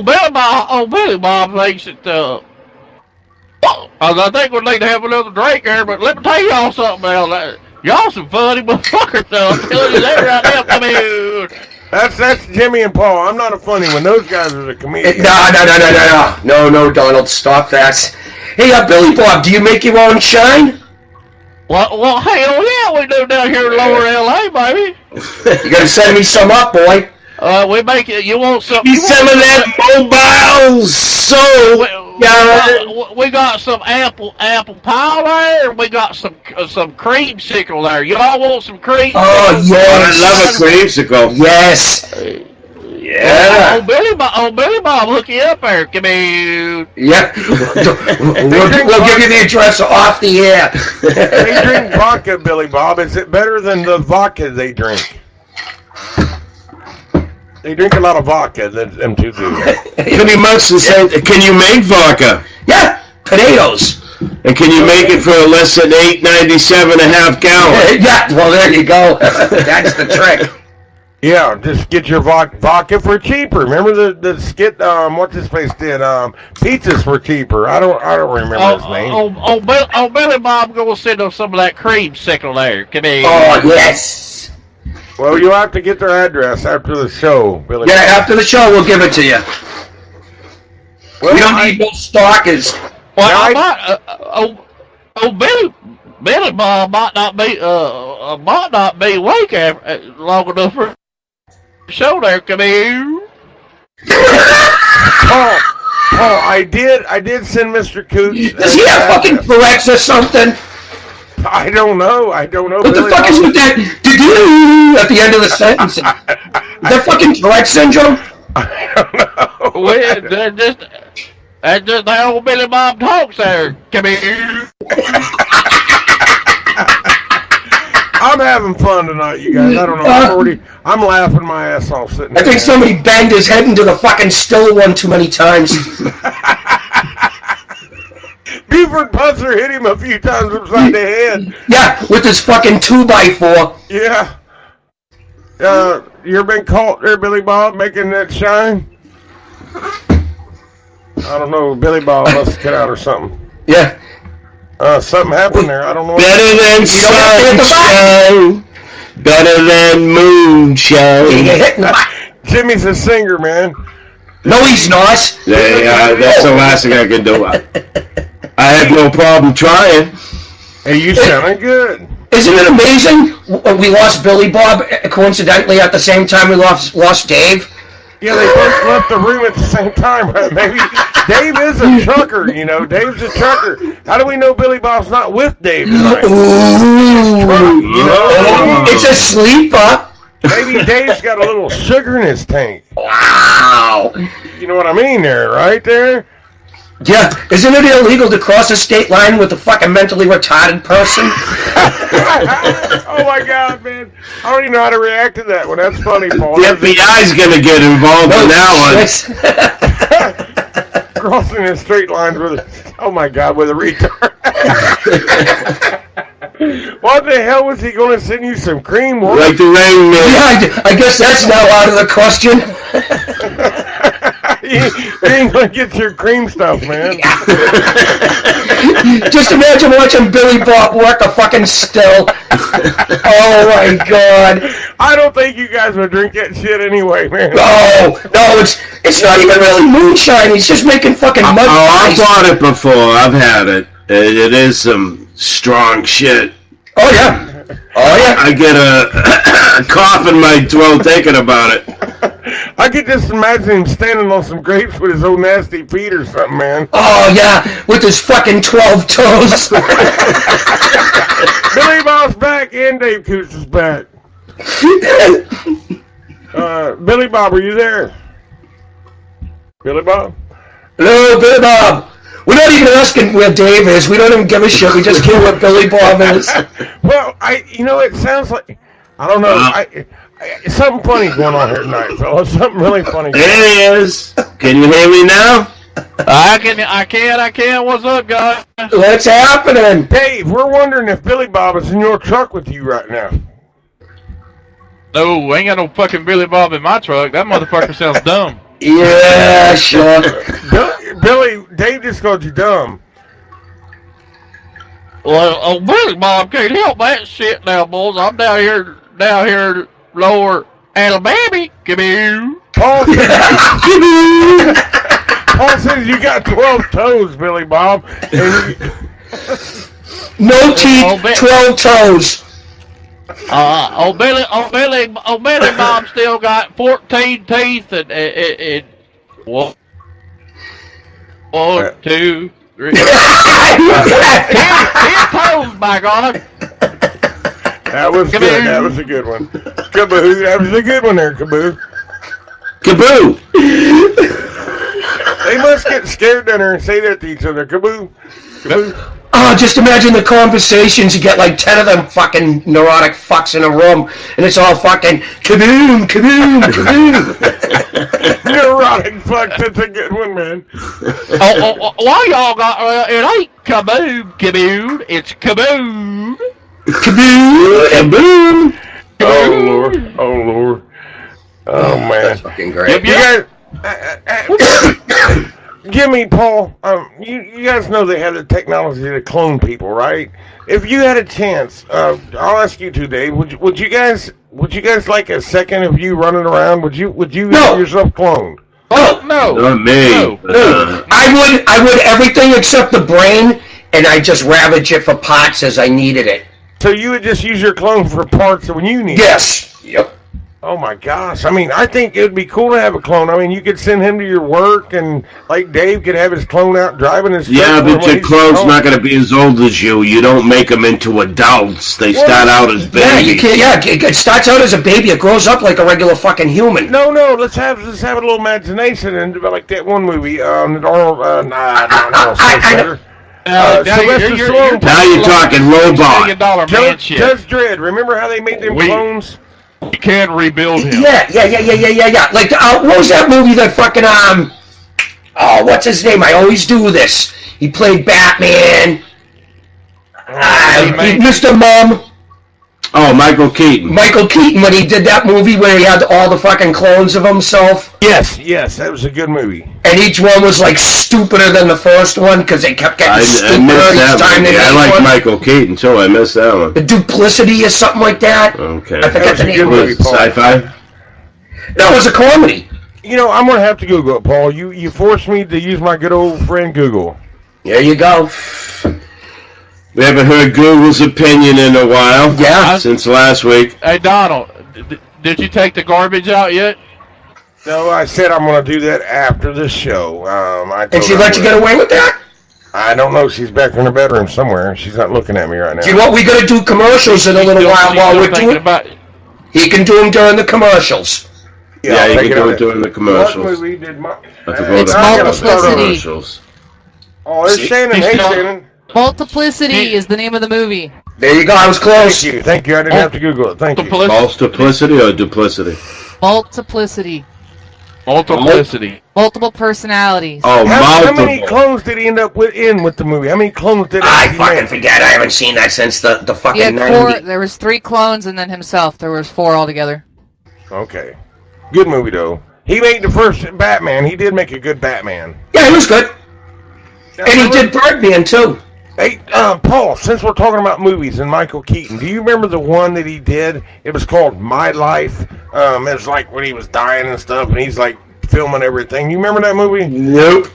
Billy Bob thinks that, I think we need to have another drink here, but let me tell y'all something else. Y'all some funny motherfuckers, though. I'm telling you that right now. Come here. That's Jimmy and Paul. I'm not a funny one. Those guys are the comedians. No, Donald, stop that. Hey, Billy Bob, do you make your own shine? Well, hell yeah, we do down here in Lower LA, baby. You gotta send me some up, boy. We make it. You want some? Give me some of that mobile soap. We got some apple pie there. We got some creamsicle there. Y'all want some cream? Oh yes, I love a creamsicle. Yes. Yeah. Oh, Billy Bob, hook you up there. Come here. Yeah. We'll give you the address off the air. They drink vodka, Billy Bob. Is it better than the vodka they drink? They drink a lot of vodka, them two do. It'll be much the same. Can you make vodka? Yeah, potatoes. And can you make it for less than $8.97 a half gallon? Yeah, well, there you go. That's the trick. Yeah, just get your vodka for cheaper. Remember the skit? What's this place did? Pizzas for cheaper. I don't remember his name. Billy Bob, go send them some of that creamsicle there. Come here. Oh yes. Well, you'll have to get their address after the show, Billy. Yeah, after the show, we'll give it to you. Well, we don't need no stalkers. Well, Oh, Billy Bob might not be awake long enough for the show there. Come here. Paul, I did send Mr. Coots. Does he have fucking Tourette's or something? I don't know. What the fuck is with that do at the end of the sentence? Is that fucking Tourette's syndrome? I don't know. Well, that's just how old Billy Bob talks there. Come here. I'm having fun tonight, you guys. I don't know. I'm laughing my ass off sitting I think somebody banged his head into the fucking still one too many times. Buford Putzer hit him a few times upside the head. Yeah, with his fucking 2x4. Yeah. You ever been caught there, Billy Bob, making that shine? I don't know. Billy Bob must have cut out or something. Yeah. Something happened there. I don't know. Better than sunshine. Better than moonshine. You're hitting the Jimmy's a singer, man. No, he's not. That's the last thing I can do. I have no problem trying. Hey, you sounding good. Isn't it amazing? We lost Billy Bob coincidentally at the same time we lost Dave. Yeah, they both left the room at the same time. Maybe Dave is a trucker, you know. Dave's a trucker. How do we know Billy Bob's not with Dave tonight? Ooh, You know? it's a sleeper. Maybe Dave's got a little sugar in his tank. Wow. You know what I mean there, right there? Yeah, isn't it illegal to cross a state line with a fucking mentally retarded person? Oh my God, man. I don't even know how to react to that one. That's funny, Paul. The FBI's gonna get involved in that one. Crossing in straight lines with oh my God, with a retard. What the hell was he going to send you some cream? Like the Rain Man. Yeah, I guess that's now out of the question. You ain't going to get your cream stuff, man. Just imagine watching Billy Bob work a fucking still. Oh my God. I don't think you guys would drink that shit anyway, man. No, it's not even really moonshine. He's just making fucking mud I've pies. bought it before. I've had it. It is some strong shit. Oh yeah. Oh yeah. I get a cough in my throat thinking about it. I could just imagine him standing on some grapes with his old nasty feet or something, man. Oh yeah, with his fucking 12 toes. Billy Bob's back and Dave Coots is back. Billy Bob, are you there? Billy Bob? Hello, Billy Bob. We're not even asking where Dave is. We don't even give a shit. We just care where Billy Bob is. Well, it sounds like, I don't know, something funny going on here tonight, fellas. Something really funny. There he is. Can you hear me now? I can. What's up, guys? What's happening? Dave, we're wondering if Billy Bob is in your truck with you right now. No, ain't got no fucking Billy Bob in my truck. That motherfucker sounds dumb. Yeah, sure. Billy, Dave just called you dumb. Well, Billy Bob can't help that shit now, boys. I'm down here lower Alabama. Come here. Paul says you got 12 toes, Billy Bob. And No teeth, 12 toes. Billy Bob still got 14 teeth and one, 2, 3, 10 toes, by God. that was good. That was a good one. Kaboo. That was a good one there, Kaboo. Kaboo! They must get scared down there and say that to each other. Kaboo. Kaboo. Oh, just imagine the conversations. You get like 10 of them fucking neurotic fucks in a room, and it's all fucking kaboom, kaboom, kaboom. Neurotic fucks. That's a good one, man. Why y'all got, it ain't kaboom, it's kaboom. Kaboom, kaboom. Oh, Lord. Oh, Lord. Oh, man. That's fucking great. You guys... Jimmy, Paul, you guys know they have the technology to clone people, right? If you had a chance, I'll ask you two, Dave. Would you guys like a second of you running around? Would you have yourself cloned? Oh no, Not me. no. I would everything except the brain and I just ravage it for parts as I needed it. So you would just use your clone for parts when you need it? Yes. Yep. Oh my gosh. I mean, I think it would be cool to have a clone. I mean, you could send him to your work, and like Dave could have his clone out driving his Yeah, truck but your clone's not going to be as old as you. You don't make them into adults. They start out as babies. Yeah, you can't. Yeah, it starts out as a baby. It grows up like a regular fucking human. No, let's have a little imagination and like that one movie, Arnold, Sylvester Stallone. Now you're talking robot. Judge Dredd. Remember how they made them clones? You can rebuild him. Yeah. Like, what was that movie that fucking, what's his name? I always do this. He played Batman. Mr. Mom. Oh, Michael Keaton. Michael Keaton, when he did that movie where he had all the fucking clones of himself. Yes, that was a good movie. And each one was, like, stupider than the first one because they kept getting stupider each time they made I like one. Michael Keaton, too. I missed that one. The Duplicity or something like that. Okay. I forget the name. movie, Paul. Sci-fi? No, it was a comedy. You know, I'm going to have to Google it, Paul. You forced me to use my good old friend Google. There you go. We haven't heard Google's opinion in a while. Yeah. Since last week. Hey, Donald, did you take the garbage out yet? No, I said I'm going to do that after the show. And she let you get away with that? I don't know. She's back in her bedroom somewhere. She's not looking at me right now. Do you know what? We're going to do commercials in a little while we're doing it. He can do them during the commercials. Yeah, you can do it during the commercials. What movie did It's Multiplicity. Oh, there's Shannon. Hey, Shannon. Multiplicity is the name of the movie. There you go. I was close. Thank you. I didn't have to Google it. Thank you. Multiplicity or duplicity? Multiplicity. Multiple personalities. Oh, how many clones did he end up with the movie? How many clones did I fucking forget. I haven't seen that since the fucking He had 90s. there was 3 clones and then himself. There was 4 altogether. Okay. Good movie, though. He made the first Batman. He did make a good Batman. Yeah, he was good. And he did Birdman, too. Hey, Paul, since we're talking about movies and Michael Keaton, do you remember the one that he did? It was called My Life. It was like when he was dying and stuff, and he's like filming everything. You remember that movie? Nope.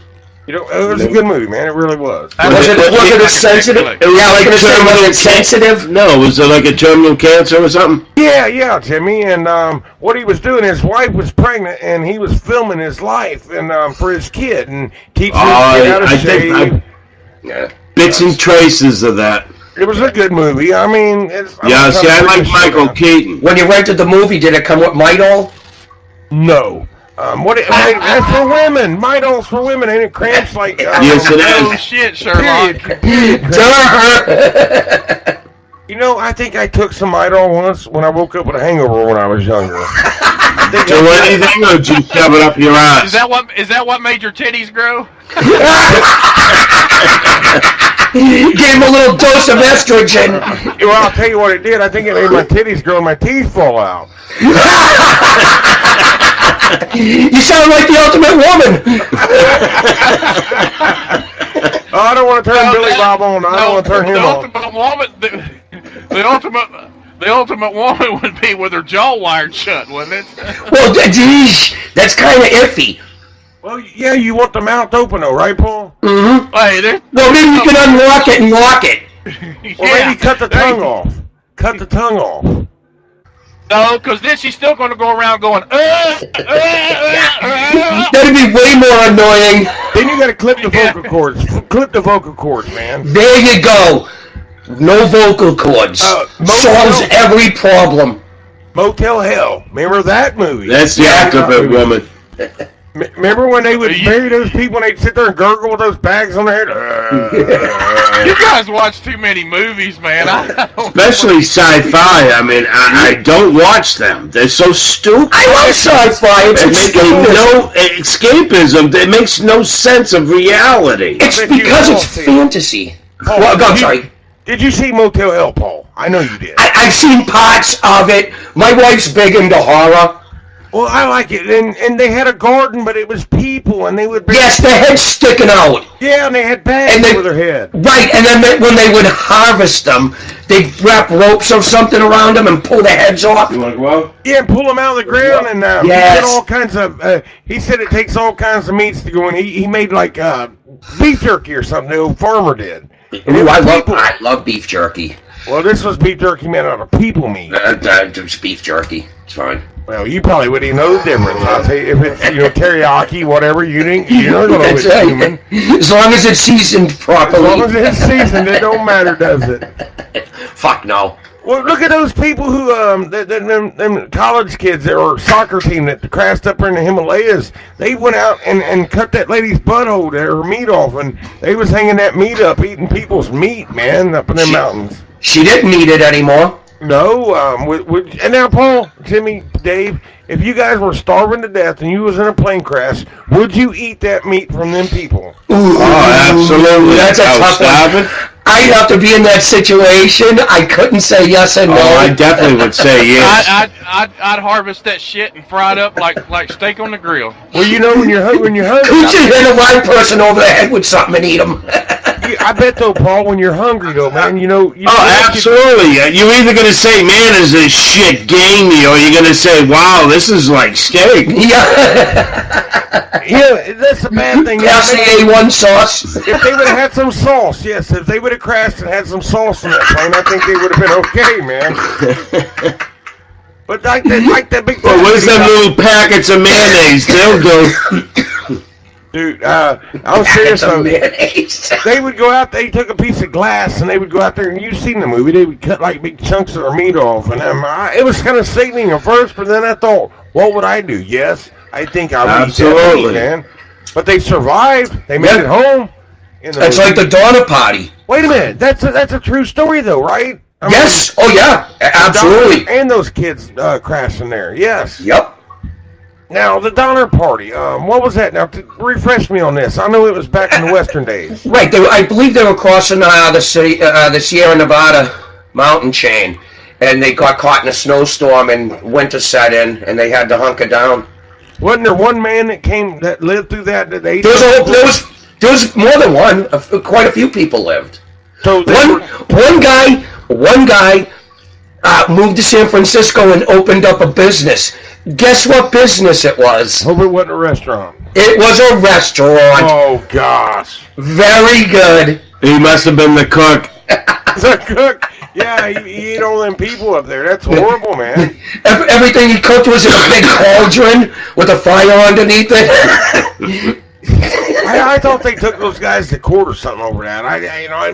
You know, it was a good movie, man. It really was. Was it as sensitive? Was it sensitive? No, was it like a terminal cancer or something? Yeah, Jimmy. And what he was doing, his wife was pregnant, and he was filming his life and for his kid, and teaching his kid how to shave. Yeah. Bits and traces of that. It was a good movie. I mean, I like Michael Keaton. When you rented the movie, did it come with Midol? No. That's for women. Midol's for women, ain't it? Cramps like. Yes, it is. Oh shit, Sherlock. You know, I think I took some Midol once when I woke up with a hangover when I was younger. Do anything, or did you shove it up your ass? Is that what made your titties grow? Gave him a little dose of estrogen. Well, I'll tell you what it did. I think it made my titties grow and my teeth fall out. You sound like the ultimate woman. Oh, I don't want to turn Billy Bob on. I don't want to turn him on. The ultimate woman would be with her jaw wired shut, wouldn't it? Well, geez, that's kind of iffy. Well, yeah, you want the mouth open, though, right, Paul? Mm-hmm. Hey, well, maybe you can unlock it and lock it. Well, maybe cut the tongue off. Cut the tongue off. No, because then she's still going to go around going, That'd be way more annoying. Then you got to clip the vocal cords. Clip the vocal cords, man. There you go. No vocal cords. Solves every problem. Motel Hell. Remember that movie? That's the alphabet woman. Remember when they would bury those people and they'd sit there and gurgle with those bags on their head? You guys watch too many movies, man. Especially sci-fi. I mean, I don't watch them. They're so stupid. I love sci-fi. It's no escapism. It makes no sense of reality. It's because it's fantasy. I'm sorry. Did you see Motel Hell, Paul? I know you did. I've seen parts of it. My wife's big into horror. Well, I like it, and they had a garden, but it was people, and they would... Yes, their heads sticking out. Yeah, and they had bags over their head. Right, and then when they would harvest them, they'd wrap ropes or something around them and pull their heads off. You want to go out? Yeah, and pull them out of the ground, and he did all kinds of... he said it takes all kinds of meats to go in. He made, like, beef jerky or something, the old farmer did. Ooh, I love beef jerky. Well, this was beef jerky made out of people meat. It's beef jerky. It's fine. Well, you probably wouldn't even know the difference. I'll tell you, if it's teriyaki, whatever, you're not gonna know it's human. As long as it's seasoned properly. As long as it's seasoned, it don't matter, does it? Fuck no. Well, look at those people who, them college kids that were soccer team that crashed up in the Himalayas. They went out and cut that lady's butthole, her meat off, and they was hanging that meat up, eating people's meat, man, up in them mountains. She didn't eat it anymore. No, and now, Paul, Jimmy, Dave, if you guys were starving to death and you was in a plane crash, would you eat that meat from them people? Ooh, absolutely. That's a tough one. I'd have to be in that situation. I couldn't say yes and no. Oh, I definitely would say yes. I'd harvest that shit and fry it up like steak on the grill. Well, when you're hungry. Could you hit a white person over the head with something and eat them? I bet though, Paul, when you're hungry though, man, absolutely. You're either gonna say, "Man, is this shit gamey," or you're gonna say, "Wow, this is like steak." Yeah, that's a bad thing. That's the A1 sauce. If they would have had some sauce, yes. If they would have crashed and had some sauce in that plane, I think they would have been okay, man. But like that big. Well, where's them little packets of mayonnaise? They'll go. Dude, I'm serious though. They would go out. They took a piece of glass and they would go out there, and you've seen the movie. They would cut like big chunks of their meat off, and it was kind of sickening at first. But then I thought, what would I do? Yes, I think I would eat that meat, man. But they survived. They made it home. That's like the Donner Party. Wait a minute. That's a true story though, right? Yes. Oh yeah. Absolutely. And those kids crashing there. Yes. Yep. Now, the Donner Party, what was that? Now, refresh me on this. I know it was back in the Western days. Right. I believe they were crossing the Sierra Nevada mountain chain, and they got caught in a snowstorm, and winter set in, and they had to hunker down. Wasn't there one man that lived through that? There was more than one. Quite a few people lived. So one guy moved to San Francisco and opened up a business. Guess what business it was? Hope it wasn't a restaurant. It was a restaurant. Oh, gosh. Very good. He must have been the cook. The cook? Yeah, he ate all them people up there. That's horrible, man. Everything he cooked was in a big cauldron with a fire underneath it. I thought they took those guys to court or something over that.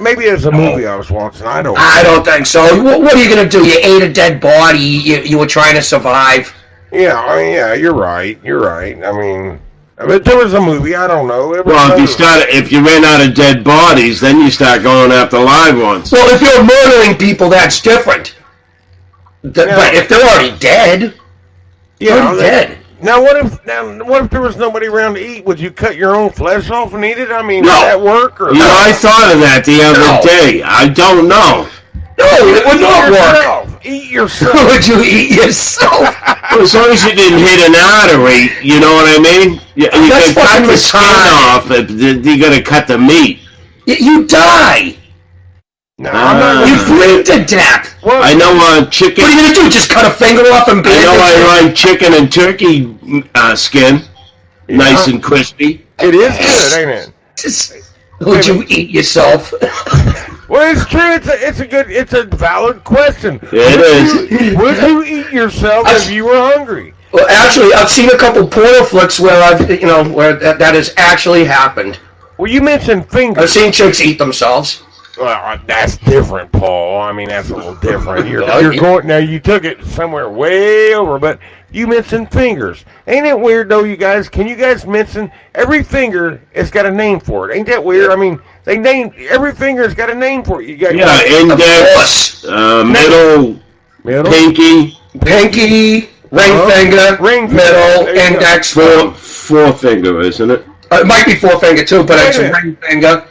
Maybe it's a movie I was watching. I don't think so. What are you going to do? You ate a dead body. You were trying to survive. Yeah, you're right. I mean, there was a movie. I don't know. Well, if you ran out of dead bodies, then you start going after live ones. Well, if you're murdering people, that's different. But if they're already dead, they're dead. Now, what if there was nobody around to eat? Would you cut your own flesh off and eat it? I mean, would that work? Or I thought of that the other day. I don't know. No, it would not work. Eat yourself. Would you eat yourself? Well, as long as you didn't hit an artery, you know what I mean? You can cut the skin off, you gotta cut the meat. You die. No, you bleed to death. I know chicken. What are you gonna do? Just cut a finger off and bleed? I like chicken and turkey skin, nice and crispy. It is good, ain't it? Would you eat yourself? Well, it's true. It's a valid question. It is. Would you eat yourself if you were hungry? Well, actually, I've seen a couple porno flicks where where that has actually happened. Well, you mentioned fingers. I've seen chicks eat themselves. Well, that's different, Paul. I mean, that's a little different. You're going now. You took it somewhere way over, but you mentioned fingers. Ain't it weird though, you guys? Can you guys mention every finger has got a name for it? Ain't that weird? I mean, they named every finger's got a name for it. You got index, middle, pinky, ring finger, middle, index, forefinger, isn't it? It might be forefinger too, but it's a ring finger.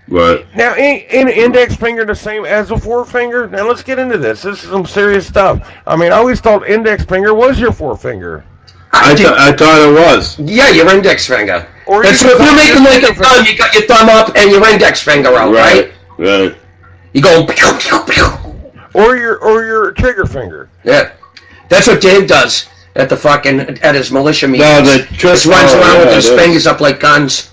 Right. Now, ain't an index finger the same as a forefinger? Now, let's get into this. This is some serious stuff. I mean, I always thought index finger was your forefinger. I thought it was. Yeah, your index finger. Or if you're making like a thumb, you got your thumb up and your index finger out, right? Right. You go. Or your trigger finger. Yeah. That's what Dave does at his militia meetings. No, just runs around with his fingers up like guns.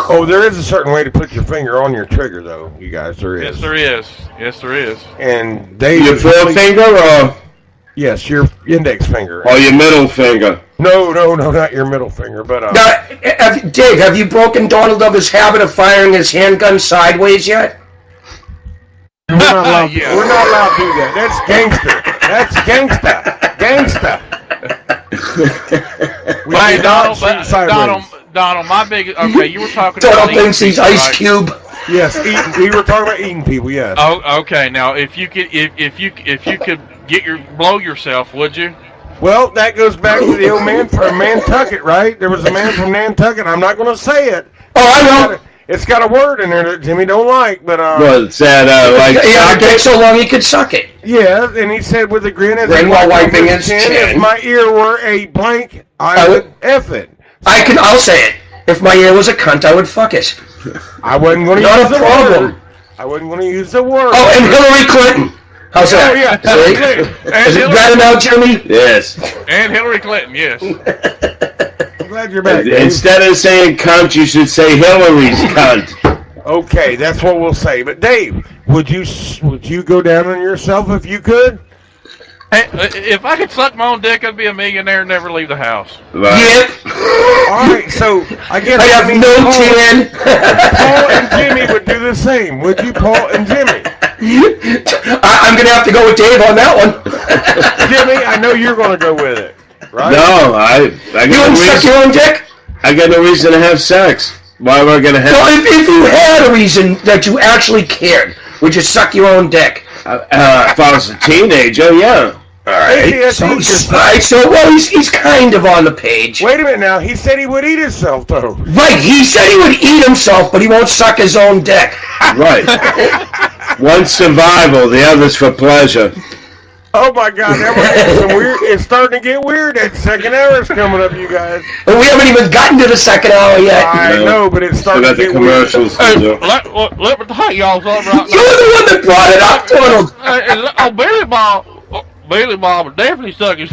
Oh, there is a certain way to put your finger on your trigger, though, you guys. There is. Yes, there is. Yes, there is. And Dave. Your forefinger or? Yes, your index finger. Or your middle finger? No, not your middle finger, but Dave, have you broken Donald of his habit of firing his handgun sideways yet? We're not allowed. We're not allowed to do that. That's gangster. Gangsta. We Hey, do not shoot sideways. Donald, my big. Okay, you were talking Donald about. thinks he's Ice Cube. Yes, eating. We were talking about eating people. Yes. Oh, okay. Now, if you could get blow yourself, would you? Well, that goes back to the old man from Nantucket, right? There was a man from Nantucket. I'm not going to say it. Oh, I know. It's got a word in there that Jimmy don't like, but What's that? Like he had a dick so long he could suck it. yeah, and he said with a grin as Then while wiping his chin. If my ear were a blank, I would F it. I'll say it. If my ear was a cunt, I would fuck it. I wasn't going to Not use a the problem. word. I wasn't going to use the word. Oh, and Hillary Clinton. How's that? Oh, yeah. See? Is it better now, Jimmy? Yes. And Hillary Clinton, yes. I'm glad you're back. Dave. Instead of saying cunt, you should say Hillary's cunt. Okay, that's what we'll say. But Dave, would you go down on yourself if you could? Hey, if I could suck my own dick, I'd be a millionaire and never leave the house. Right. Yep. All right, so I guess I have no tin. Paul and Jimmy would do the same. Would you, Paul and Jimmy? I'm going to have to go with Dave on that one. Jimmy, I know you're going to go with it, right? No, I You got no wouldn't suck reason. your own dick? I got no reason to have sex. Why am I gonna have? Well, if you had a reason that you actually cared, would you suck your own dick? If I was a teenager, yeah. All right. Well, he's kind of on the page. Wait a minute now. He said he would eat himself, though. Right, he said he would eat himself, but he won't suck his own dick. Right. One's survival, the other's for pleasure. Oh my God, that was some weird. It's starting to get weird. That second hour is coming up, you guys. But we haven't even gotten to the second hour yet. I know, but it's Still starting got to the get commercials to Hey, do. let me tell y'all something right You're the one that brought it up, Donald. now. Billy Bob would definitely suck his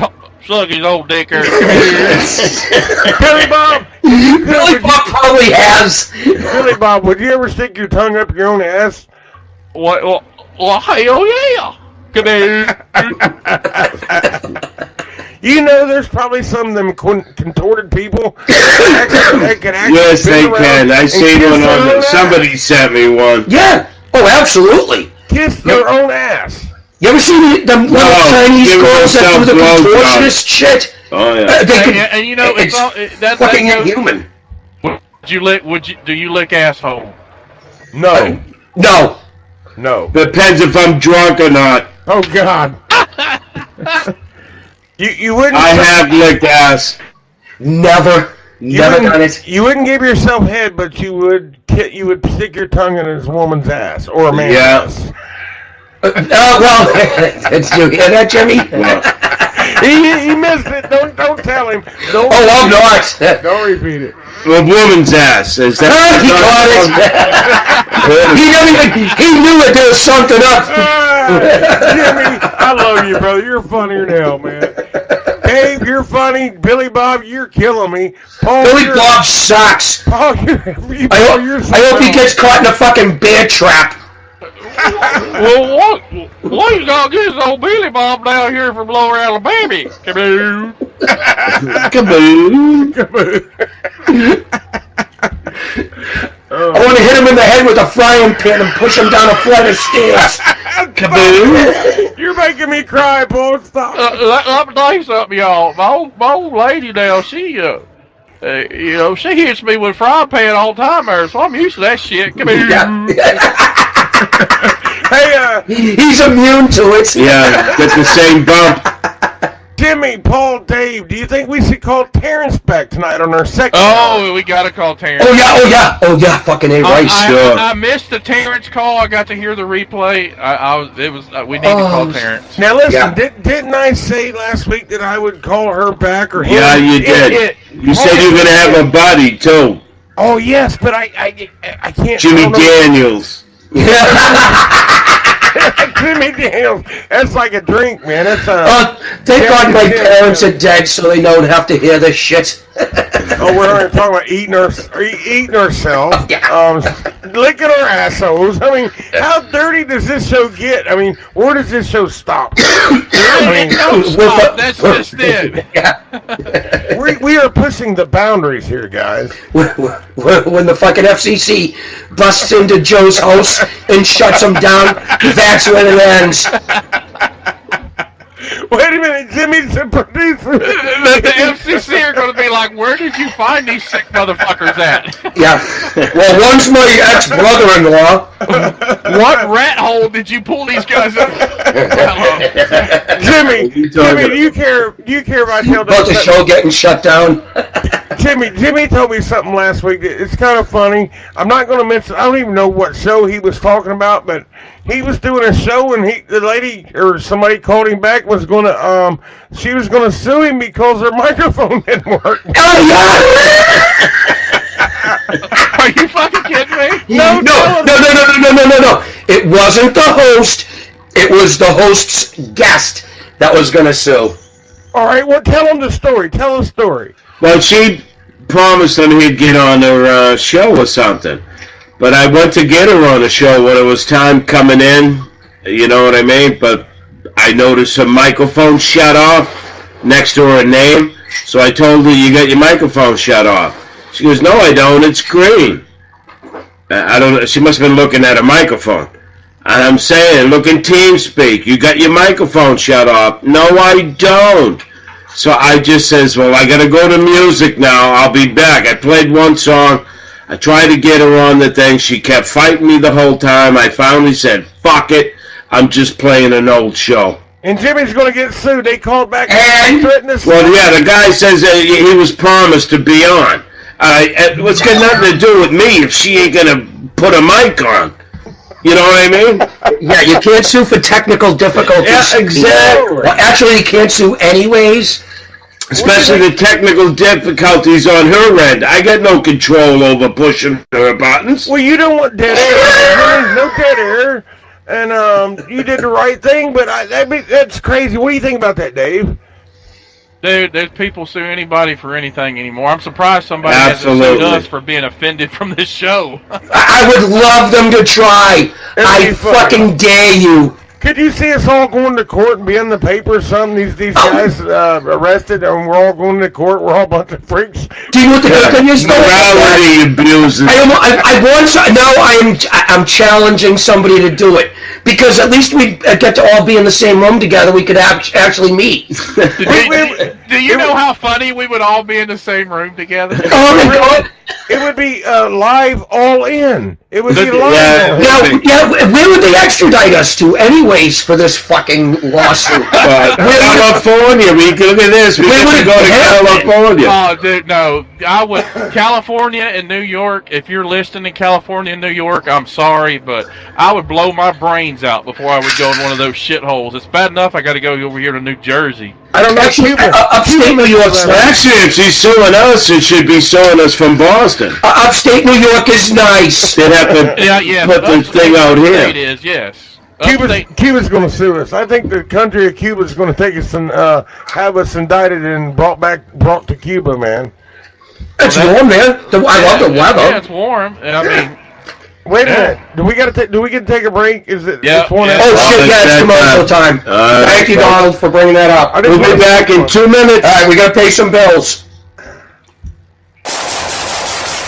old dick. Billy Bob. Billy Bob probably has. Billy Bob, would you ever stick your tongue up your own ass? Well, hell yeah. Come here. You know, there's probably some of them contorted people that can actually Yes, spin they around can. I and seen kiss one their on own the, ass. somebody sent me one. Yeah. Oh, absolutely. Kiss their own ass. You ever seen them little Chinese give girls that do the themselves blowjobs. contortionist shit? Oh yeah. They could, And you know, it's that fucking goes- inhuman. Do you lick asshole? No. No. No. Depends if I'm drunk or not. Oh God. You wouldn't. I have licked ass. Never. Never done it. You wouldn't give yourself head, but you would stick your tongue in a woman's ass or a man's ass. Well, did you hear that, Jimmy? He missed it. Don't tell him. Don't I'm not. Don't repeat it. A woman's ass. Is that? He got it. He knew that there was something up. Jimmy, I love you, brother. You're funnier than hell, man. Dave, you're funny. Billy Bob, you're killing me. Paul, Billy Bob sucks. Paul, I hope he gets caught in a fucking bear trap. Well, what you gonna get this old Billy Bob down here from Lower Alabama? Kaboo. Kaboo. I want to hit him in the head with a frying pan and push him down a flight of stairs. Kaboo. You're making me cry, Paul. Stop. Let me tell you something, y'all. My old lady now, she she hits me with a frying pan all the time there, so I'm used to that shit. Come here. Hey, he's immune to it. Yeah, get the same bump. Jimmy, Paul, Dave, do you think we should call Terrence back tonight on our second hour? We gotta call Terrence. Oh yeah, fucking A, right, sure. I missed the Terrence call. I got to hear the replay. We need to call Terrence. Now listen, didn't I say last week that I would call her back or him? Yeah, you did. You said you were gonna have a buddy too. Oh yes, but I can't. Jimmy Daniels. Jimmy Daniels. That's like a drink, man. That's Thank God my parents are dead, so they don't have to hear this shit. Oh, we're not talking about eating ourselves, licking our assholes. I mean, how dirty does this show get? I mean, where does this show stop? That's just it. We are pushing the boundaries here, guys. When the fucking FCC busts into Joe's house and shuts him down, that's when it ends. Wait a minute, Jimmy's the producer. The FCC are going to be like, where did you find these sick motherfuckers at? Yeah. Well, one's my ex-brother-in-law. What rat hole did you pull these guys out? Jimmy, do you care if I tell About the show getting shut down. Jimmy told me something last week. It's kind of funny. I'm not going to mention. I don't even know what show he was talking about, but he was doing a show, and the lady or somebody called him back was going to she was going to sue him because her microphone didn't work. Oh yeah! Are you fucking kidding me? No. It wasn't the host. It was the host's guest that was going to sue. All right. Well, tell him the story. Tell the story. Well, she promised him he'd get on her show or something. But I went to get her on the show when it was time coming in. You know what I mean? But I noticed her microphone shut off next to her name. So I told her, you got your microphone shut off. She goes, no, I don't. It's green. I don't know. She must have been looking at a microphone. And I'm saying, look in TeamSpeak. You got your microphone shut off. No, I don't. So I just says, well, I got to go to music now. I'll be back. I played one song. I tried to get her on the thing. She kept fighting me the whole time. I finally said, fuck it. I'm just playing an old show. And Jimmy's going to get sued. They called back and threatened us. Well, yeah, the guy says that he was promised to be on. What's got nothing to do with me if she ain't going to put a mic on. You know what I mean? Yeah, you can't sue for technical difficulties. Yeah, exactly. Well, actually, you can't sue anyways. Especially the technical difficulties on her end. I got no control over pushing her buttons. Well, you don't want dead air. No dead air. And you did the right thing, but that's crazy. What do you think about that, Dave? Dude, there's people sue anybody for anything anymore. I'm surprised somebody hasn't sued us for being offended from this show. I would love them to try. I fucking dare you. Could you see us all going to court and be in the paper or something? These guys arrested and we're all going to court. We're all a bunch of freaks. Do you know what the heck I just morality abuses. I'm challenging somebody to do it because at least we get to all be in the same room together. We could actually meet. Do you know how funny we would all be in the same room together? Oh my God! It would be live all in. It would be live. Where would they extradite us to, anyways, for this fucking lawsuit? California. Look at this. We have to go to California. Oh, dude, no. California and New York. If you're listening in California and New York, I'm sorry, but I would blow my brains out before I would go in one of those shitholes. It's bad enough I got to go over here to New Jersey. I don't know. Upstate New York. Actually, if she's suing us, it should be suing us from Boston. Upstate New York is nice. They'd have to put the thing out here. It is, yes. Cuba's going to sue us. I think the country of Cuba is going to take us and have us indicted and brought to Cuba, man. It's warm there. I love the weather. Yeah, it's warm. I mean, wait a minute. Do we get to take a break? Is it? Yeah. Oh shit! Yeah, it's commercial time. Thank you, Donald, for bringing that up. We'll be back in 2 minutes. All right, we got to pay some bills.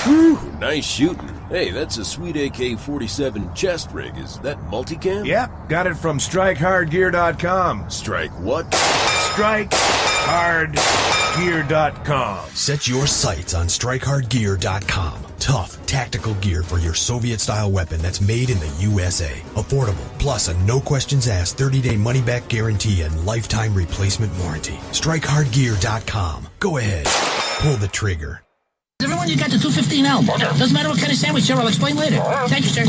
Whew, nice shooting. Hey, that's a sweet AK-47 chest rig. Is that multicam? Yep, got it from StrikeHardGear.com. Strike what? StrikeHardGear.com. Set your sights on StrikeHardGear.com. Tough, tactical gear for your Soviet-style weapon that's made in the USA. Affordable, plus a no-questions-asked 30-day money-back guarantee and lifetime replacement warranty. StrikeHardGear.com. Go ahead. Pull the trigger. Everyone, you got the 215L. Doesn't matter what kind of sandwich, sir. I'll explain later. Thank you, sir.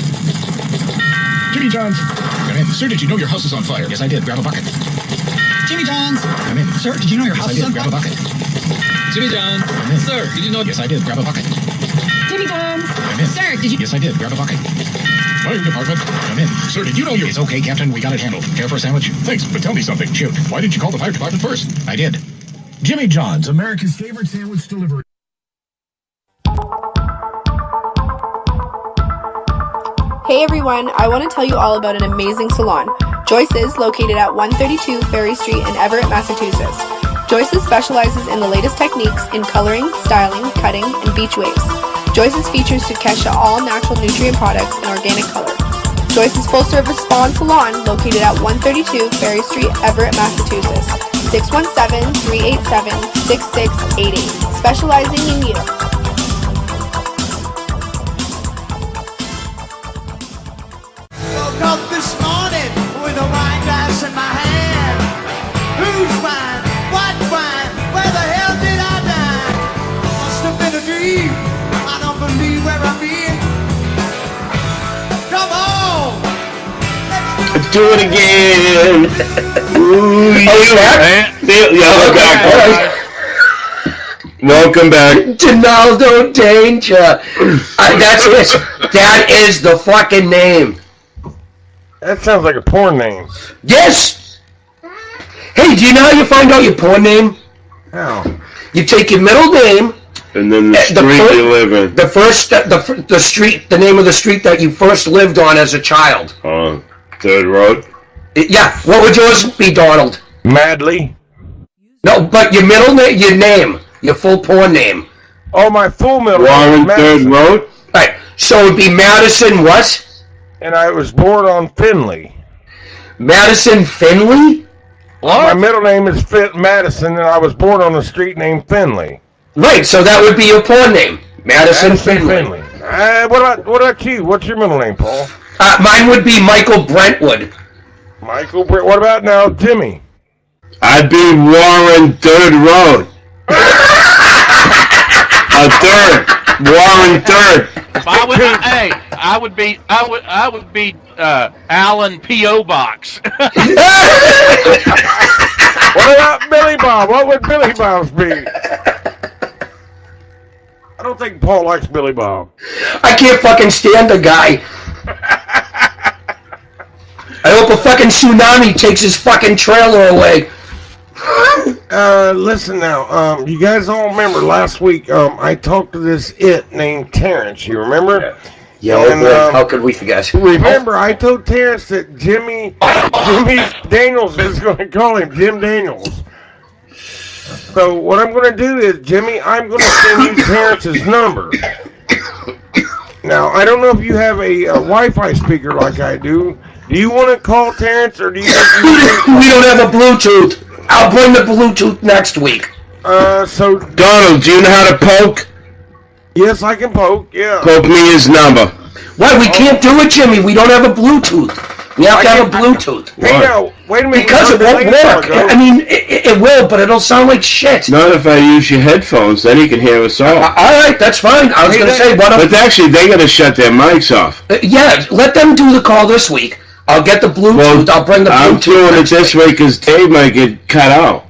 Jimmy John's. Come in. Sir, did you know your house is on fire? Yes, I did. Grab a bucket. Jimmy John's. Come in. Sir, did you know your house is on fire? Grab a bucket. Jimmy John's. Come in. Sir, did you know... Yes, I did. Grab a bucket. Jimmy Johns. Come in. Sir, did you... Yes, I did. Grab a bucket. Fire department, come in. Sir, did you know you... It's okay, Captain. We got it handled. Care for a sandwich? Thanks, but tell me something. Shoot. Why didn't you call the fire department first? I did. Jimmy John's, America's favorite sandwich delivery. Hey everyone, I want to tell you all about an amazing salon. Joyce's, located at 132 Ferry Street in Everett, Massachusetts. Joyce's specializes in the latest techniques in coloring, styling, cutting, and beach waves. Joyce's features Sukesha all-natural nutrient products and organic color. Joyce's full-service spa and salon, located at 132 Ferry Street, Everett, Massachusetts. 617-387-6688. Specializing in you. Woke up this morning with a wine glass in my hand. Whose wine? What wine? Where the hell did I dine? Must have been a dream. I don't believe where I've been. Come on! Do it again. Ooh, Oh, you back? Yeah, I'm back. All right. Welcome back. Donaldo Danger. That's it. That is the fucking name. That sounds like a porn name. Yes. Hey, do you know how you find out your porn name? How? You take your middle name. And then the street you live in. The street, the name of the street that you first lived on as a child. Third Road? Yeah. What would yours be, Donald? Madly. No, but your middle name, your full porn name. Oh, my full middle Warren name. Third Road? Right. So it would be Madison what? And I was born on Finley. Madison Finley? What? My middle name is Madison, and I was born on a street named Finley. Right, so that would be your porn name. Madison Finley. What about you? What's your middle name, Paul? Mine would be Michael Brentwood. Michael Brent. What about now, Jimmy? I'd be Warren Third Road. Third. Warren Third. I would be Alan P.O. Box. What about Billy Bob? What would Billy Bob's be? I don't think Paul likes Billy Bob. I can't fucking stand the guy. I hope a fucking tsunami takes his fucking trailer away. Listen now. You guys all remember last week? I talked to this named Terrence. You remember? Yeah. And, how could we forget? Remember, I told Terrence that Jimmy Daniels is going to call him Jim Daniels. So what I'm going to do is, Jimmy, I'm going to send you Terrence's number. Now, I don't know if you have a Wi-Fi speaker like I do. Do you want to call Terrence, or do you think we don't have a Bluetooth. I'll bring the Bluetooth next week. So Donald, do you know how to poke? Yes, I can poke. Yeah. Poke me his number. Why? We can't do it, Jimmy. We don't have a Bluetooth. We have to have a Bluetooth. Hey, now, wait a minute. Because it won't work. I mean, it will, but it'll sound like shit. Not if I use your headphones, then he can hear us all. All right, that's fine. I was going to say, but actually, they got to shut their mics off. Yeah, let them do the call this week. I'll get the Bluetooth. Well, I'll bring the Bluetooth. I'm doing it this way because Dave might get cut out.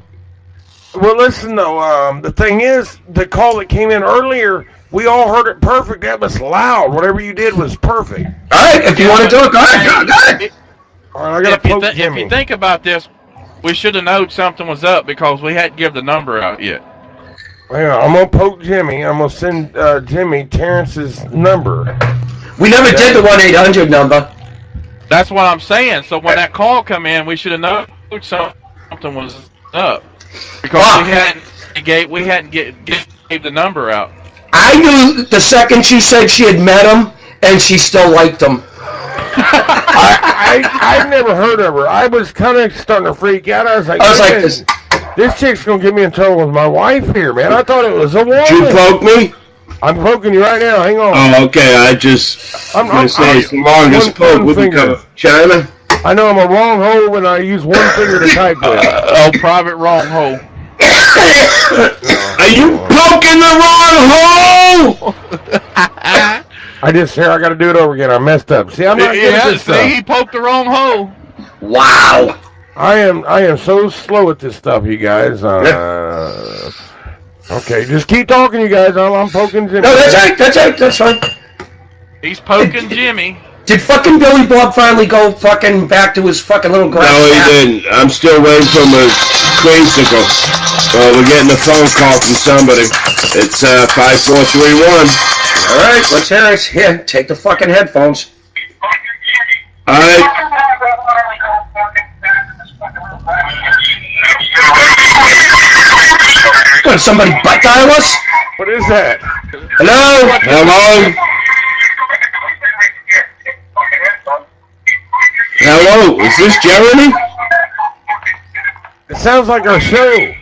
Well, listen, though. The thing is, the call that came in earlier, we all heard it perfect. That was loud. Whatever you did was perfect. All right, if you want to do it, go ahead. All right, I got to poke Jimmy. If you think about this, we should have known something was up because we hadn't given the number out yet. Well, I'm going to poke Jimmy. I'm going to send Jimmy Terrence's number. We never did the 1-800 number. That's what I'm saying. So when that call come in, we should have known something was up because we hadn't gave the number out. I knew the second she said she had met him, and she still liked him. I've never heard of her. I was kind of starting to freak out. I was like, this chick's going to get me in trouble with my wife here, man. I thought it was a woman. Did you poke me? I'm poking you right now. Hang on. Oh, okay. I'm going to say it's the longest poke. We become China. I know I'm a wrong hole when I use one finger to type with. Private wrong hole. Are you poking the wrong hole? I got to do it over again. I messed up. See, I'm not good at this stuff. He poked the wrong hole. Wow. I am so slow at this stuff, you guys. Okay, just keep talking, you guys. I'm poking Jimmy. No, that's fine. He's poking Jimmy. Did fucking Billy Bob finally go fucking back to his fucking little grass? No, he didn't. I'm still waiting for my creamsicle. We're getting a phone call from somebody. It's 5431. All right, let's hear it. Here, take the fucking headphones. All right. Did somebody butt dial us? What is that? Hello? Hello? Hello? Is this Jeremy? It sounds like our show.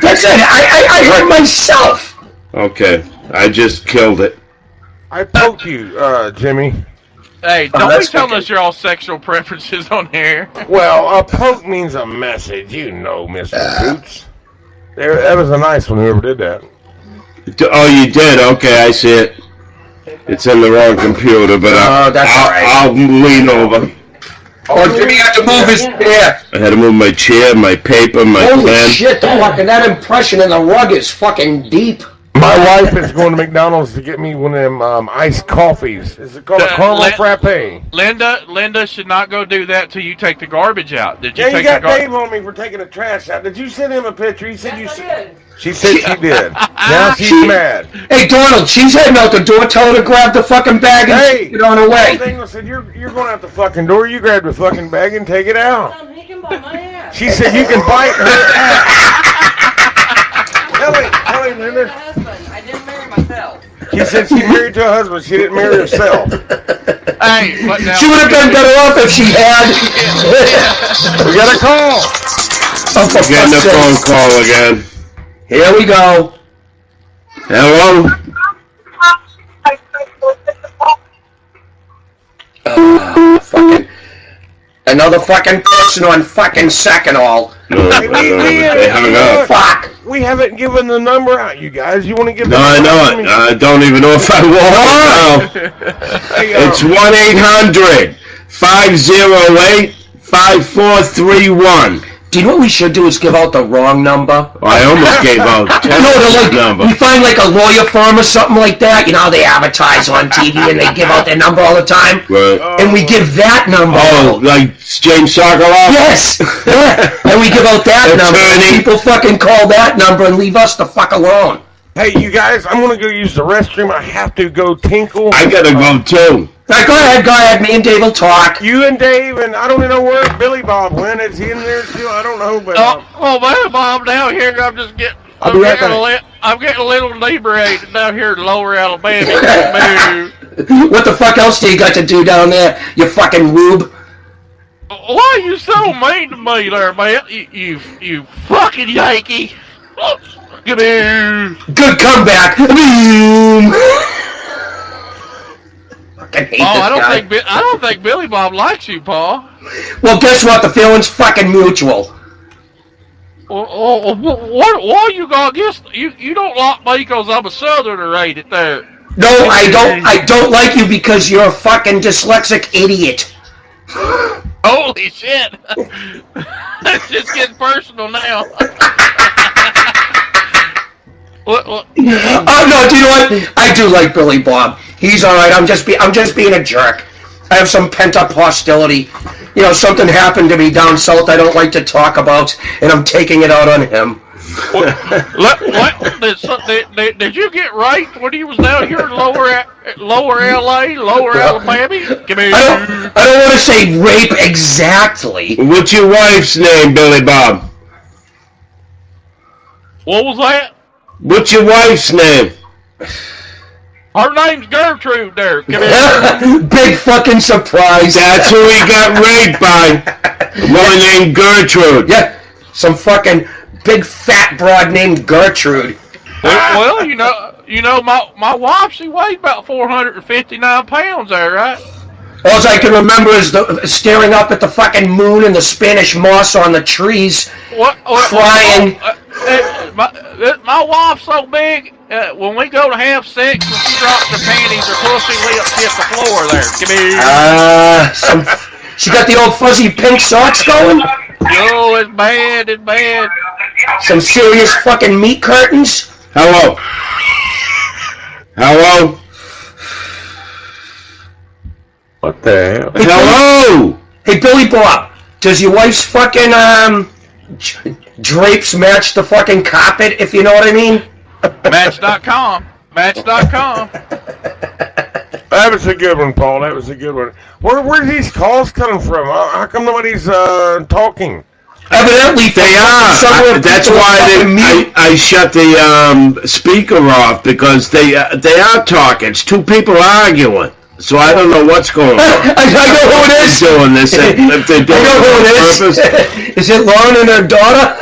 That's it. I heard myself. Okay, I just killed it. I poked you, Jimmy. Hey, don't be telling us your all sexual preferences on here. Well, a poke means a message, you know, Mr. Boots. That was a nice one, whoever did that. Oh, you did? Okay, I see it. It's in the wrong computer, but I'll lean over. Oh, Jimmy had to move his chair. I had to move my chair, my paper, my Holy plan. shit, that impression in the rug is fucking deep. My wife is going to McDonald's to get me one of them iced coffees. Is it called a caramel frappe? Linda should not go do that till you take the garbage out. Did you Yeah, take you got the garbage? Dave on me for taking the trash out. Did you send him a picture? He said She said she did. Now she's mad. Hey, Donald, she's heading out the door. Tell her to grab the fucking bag and get on her way. I said, you're going out the fucking door. You grab the fucking bag and take it out. He can bite my ass. She said you can bite her ass. Tell him, Linda. I didn't marry myself. She said she married to a husband. She didn't marry herself. Hey, but now She would have been better off if she had. We got a call. Oh, for Getting a fuck's phone sake. call again. Here we go. Hello? Fucking another fucking person on fucking second all. They hung up. Fuck. We haven't given the number out, you guys. You want to give No, the I number know out it. to me? I don't even know if I want it now. It's 1-800-508-5431. Do you know what we should do is give out the wrong number? I almost gave out No, number. we find like a lawyer firm or something like that. You know how they advertise on TV and they give out their number all the time? Right. And we give that number Oh, out. like James Sokoloff? Yes! Yeah. And we give out that number. And people fucking call that number and leave us the fuck alone. Hey, you guys, I'm going to go use the restroom. I have to go tinkle. I gotta go too. All right, go ahead. Me and Dave will talk. You and Dave, and I don't even know where Billy Bob went. Is he in there still? I don't know, but... man, Bob, down here, I'm just getting... I'll be right back. I'm getting a little inebriated down here in Lower Alabama. What the fuck else do you got to do down there, you fucking rube? Why are you so mean to me there, man? You fucking Yankee. Come here. Good comeback. Boom. I don't think Billy Bob likes you, Paul. Well, guess what? The feeling's fucking mutual. What you gonna guess? You don't like me because I'm a Southerner, ain't it there? No, I don't like you because you're a fucking dyslexic idiot. Holy shit! It's just getting personal now. What? Oh no! Do you know what? I do like Billy Bob. He's all right. I'm just being a jerk. I have some pent up hostility. You know, something happened to me down south I don't like to talk about, and I'm taking it out on him. What? Did you get raped when he was down here in lower LA, lower Alabama? Give me. I don't want to say rape exactly. What's your wife's name, Billy Bob? What was that? What's your wife's name? Her name's Gertrude there. Give me. Big fucking surprise. That's who he got raped by. A woman named Gertrude. Yeah, some fucking big fat broad named Gertrude. Well, you know, my wife, she weighed about 459 pounds there, right? All I can remember is staring up at the fucking moon and the Spanish moss on the trees, crying. My wife's so big, when we go to have sex, when she drops her panties, her pussy lips hit the floor there. Give me. She got the old fuzzy pink socks going? Oh, it's bad, it's bad. Some serious fucking meat curtains? Hello? Hello? What the hell? Hello? Hey, Billy Bob, does your wife's fucking, drapes match the fucking carpet, if you know what I mean? Match.com. Match.com. That was a good one, Paul. That was a good one. Where's these calls coming from? How come nobody's talking? Evidently, They are. That's why I shut the speaker off, because they are talking. It's two people arguing. So I don't know what's going on. I know who it is. Doing this, if they're doing I know who it it is. Is it Lauren and her daughter?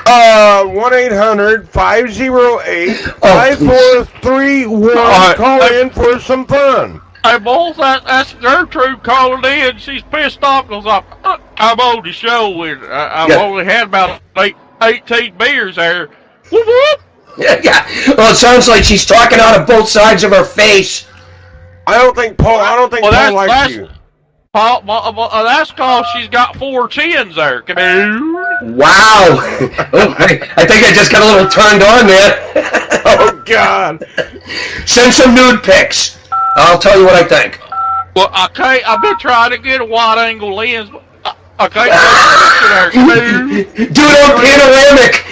1-800-508-5431. Call in for some fun. Hey, boys, that's Gertrude calling in. She's pissed off because I'm on the show and I've only had about 18 beers there. Whoop, whoop. Yeah. Well, it sounds like she's talking out of both sides of her face. I don't think Paul likes you. Paul, that's because she's got 4 chins there. Come here. Wow. I think I just got a little turned on there. Oh, God. Send some nude pics. I'll tell you what I think. Well, okay, I've been trying to get a wide-angle lens, but I can't do it on panoramic.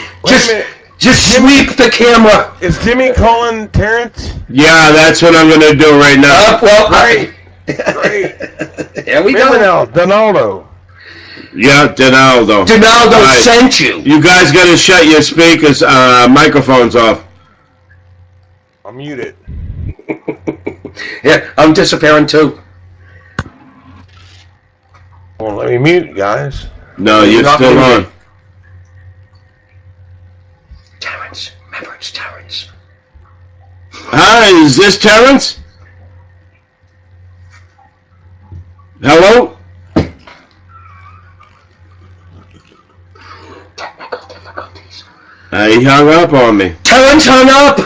Just sweep the camera. Is Jimmy calling Terrence? Yeah, that's what I'm going to do right now. Great. Here we Remember go. now, Donaldo. Yeah, Donaldo. Donaldo sent you. You guys got to shut your speakers, microphones off. I'll mute it. Yeah, I'm disappearing too. Well, let me mute, guys. No, you're still on. Terrence. Remember, it's Terrence. Hi, is this Terrence? Hello? Technical difficulties. He hung up on me. Terrence hung up!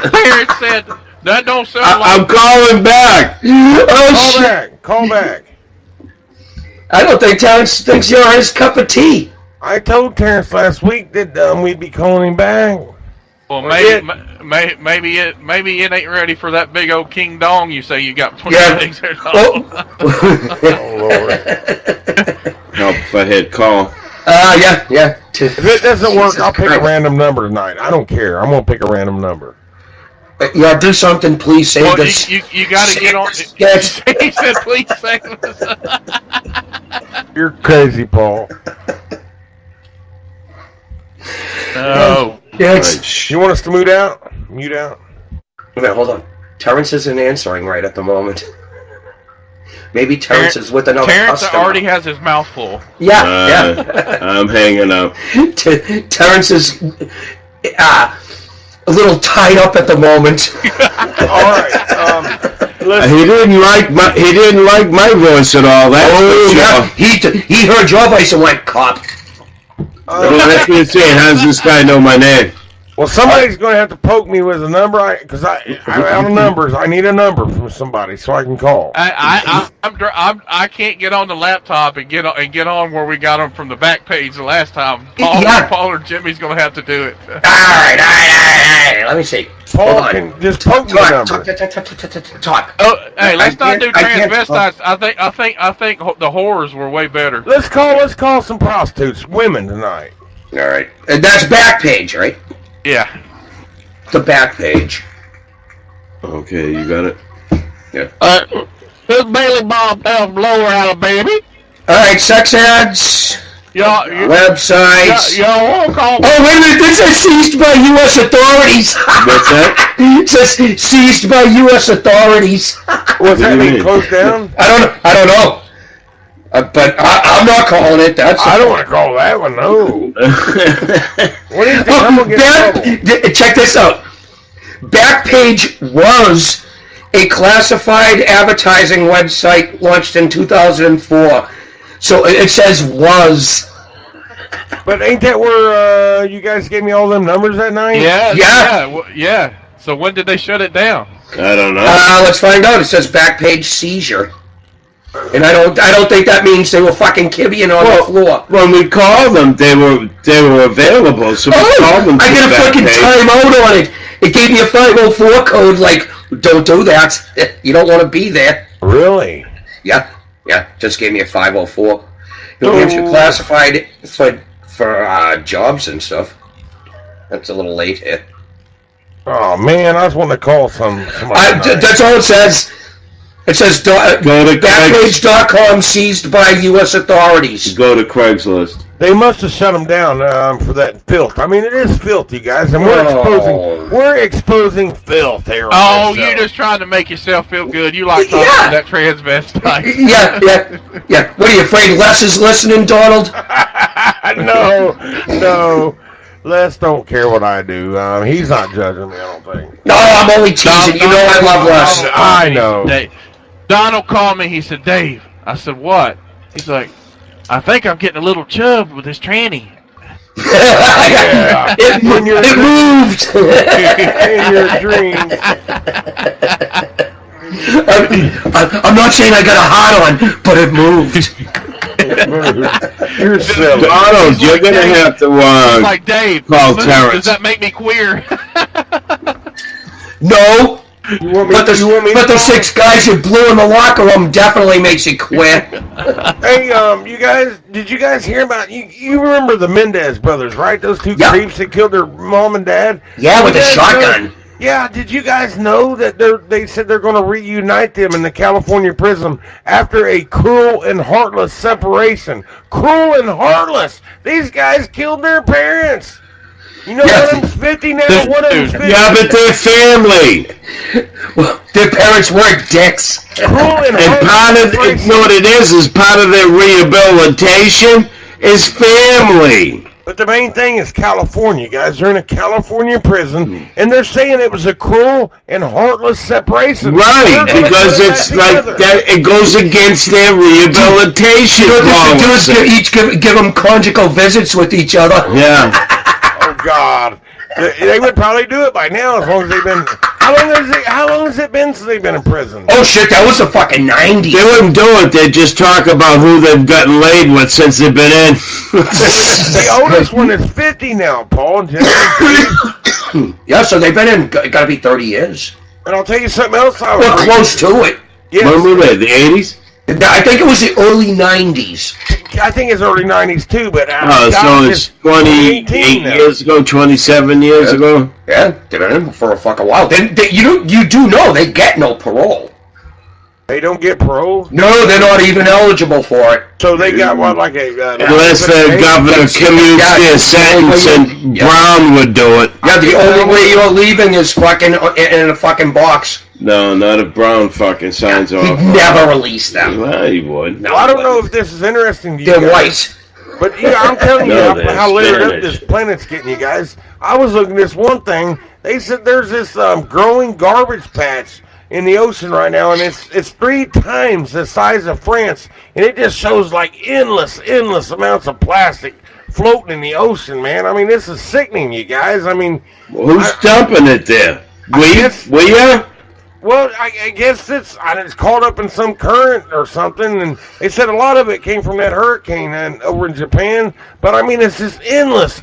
Terrence said, that don't sound like... I'm calling back. Call back. I don't think Terrence thinks you're his cup of tea. I told Terrence last week that we'd be calling him back. Well, maybe it ain't ready for that big old King Dong you say you got 20 things there. Oh, Lord. Help if I hit call. Yeah. If it doesn't work, I'll pick a random number tonight. I don't care. I'm going to pick a random number. Yeah, do something, please. Save this. You got to get on... Yes. He said, please save this. You're crazy, Paul. No. Yes. You want us to mute out? Mute out? Wait, hold on. Terrence isn't answering right at the moment. Maybe Terrence is with another Terrence customer. already has his mouth full. Yeah. I'm hanging up. Terrence is a little tied up at the moment. All right. He didn't like my voice at all. That's he heard your voice and went, cop. Well, that's what I'm saying. How does this guy know my name? Well, somebody's going to have to poke me with a number, because I'm out of numbers. I need a number from somebody so I can call. I can't get on the laptop and get on where we got them from the back page the last time. Paul or Jimmy's going to have to do it. All right. Let me see. Paul can just poke me a number. Talk. Oh, hey, let's not do transvestites. I think the horrors were way better. Let's call some prostitutes, women tonight. All right. And that's back page, right? Yeah. The back page. Okay, you got it. Yeah. This Bailey Bob down from Lower Alabama. All right, sex ads. Websites. Y'all won't call. Oh, wait a minute. This says seized by U.S. authorities. What's that? It says seized by U.S. authorities. What's that mean? Closed down? I don't know. But I'm not calling it. I don't want to call that one. No. What is this? I'm gonna get check this out. Backpage was a classified advertising website launched in 2004. So it says was. But ain't that where you guys gave me all them numbers that night? Yeah. So when did they shut it down? I don't know. Let's find out. It says Backpage seizure. And I don't think that means they were fucking kibbying on the floor. When we called them, they were available, so we called them. I get a fucking timeout on it. It gave me a 504 code, like, don't do that. You don't want to be there. Really? Yeah, just gave me a 504. New Hampshire classified for jobs and stuff. That's a little late here. Oh, man, I just want to call somebody. That's all it says. It says Backpage.com seized by U.S. authorities. Go to Craigslist. They must have shut them down for that filth. I mean, it is filthy, guys, and we're exposing filth here. Oh, you're just trying to make yourself feel good. You like talking to that transvestite. Yeah. What are you afraid Les is listening, Donald? No. Les don't care what I do. He's not judging me, I don't think. No, I'm only teasing. You know I love Les. I know. Donald called me. He said, Dave. I said, what? He's like, I think I'm getting a little chubbed with this tranny. It moved. In your dreams. I'm not saying I got a hot on, but it moved. You're silly. Donald, you're going to have to like Dave, call Terrence. Does that make me queer? No. But the 6 guys you blew in the locker room definitely makes you quit. Hey, you guys, did you guys hear about, you remember the Mendez brothers, right? Those 2 creeps that killed their mom and dad? Yeah, with a shotgun. Yeah, did you guys know that they said they're going to reunite them in the California prison after a cruel and heartless separation? Cruel and heartless! These guys killed their parents! You know, one of them's 50 now, one of them's 50. Yeah, but they're family. Well, their parents were dicks. Cruel and part of you know what it is part of their rehabilitation is family. But the main thing is California, guys. They're in a California prison, and they're saying it was a cruel and heartless separation. Right, because it's like that. It goes against their rehabilitation policy. Each give them conjugal visits with each other. Yeah. Oh God, they would probably do it by now as long as they've been. How long has it been since they've been in prison? Oh shit, that was the fucking 90s. They wouldn't do it. They'd just talk about who they've gotten laid with since they've been in. The oldest one is 50 now, Paul. Yeah, so they've been in. Got to be 30 years. And I'll tell you something else. We're close to it. Yes. When were they? The 80s? I think it was the early 90s. I think it's early 90s too, but so it's 28 years ago, 27 years ago. Yeah, they've been in for a fucking while. You do know they get no parole. They don't get parole? No, they're not even eligible for it. So they got what, like a... Unless the governor commutes their sentence and Brown would do it. Yeah, the only way you're leaving is fucking in a fucking box. No, not if Brown fucking signs off. He'd never release them. Well, he would. No, I don't know if this is interesting to you They're guys. white. But yeah, I'm telling you how layered up this planet's getting, you guys. I was looking at this one thing. They said there's this growing garbage patch in the ocean right now, and it's 3 times the size of France, and it just shows like endless amounts of plastic floating in the ocean, man. I mean, this is sickening, you guys. I mean, who's dumping it there? We? Well, I guess it's caught up in some current or something, and they said a lot of it came from that hurricane over in Japan. But I mean, it's just endless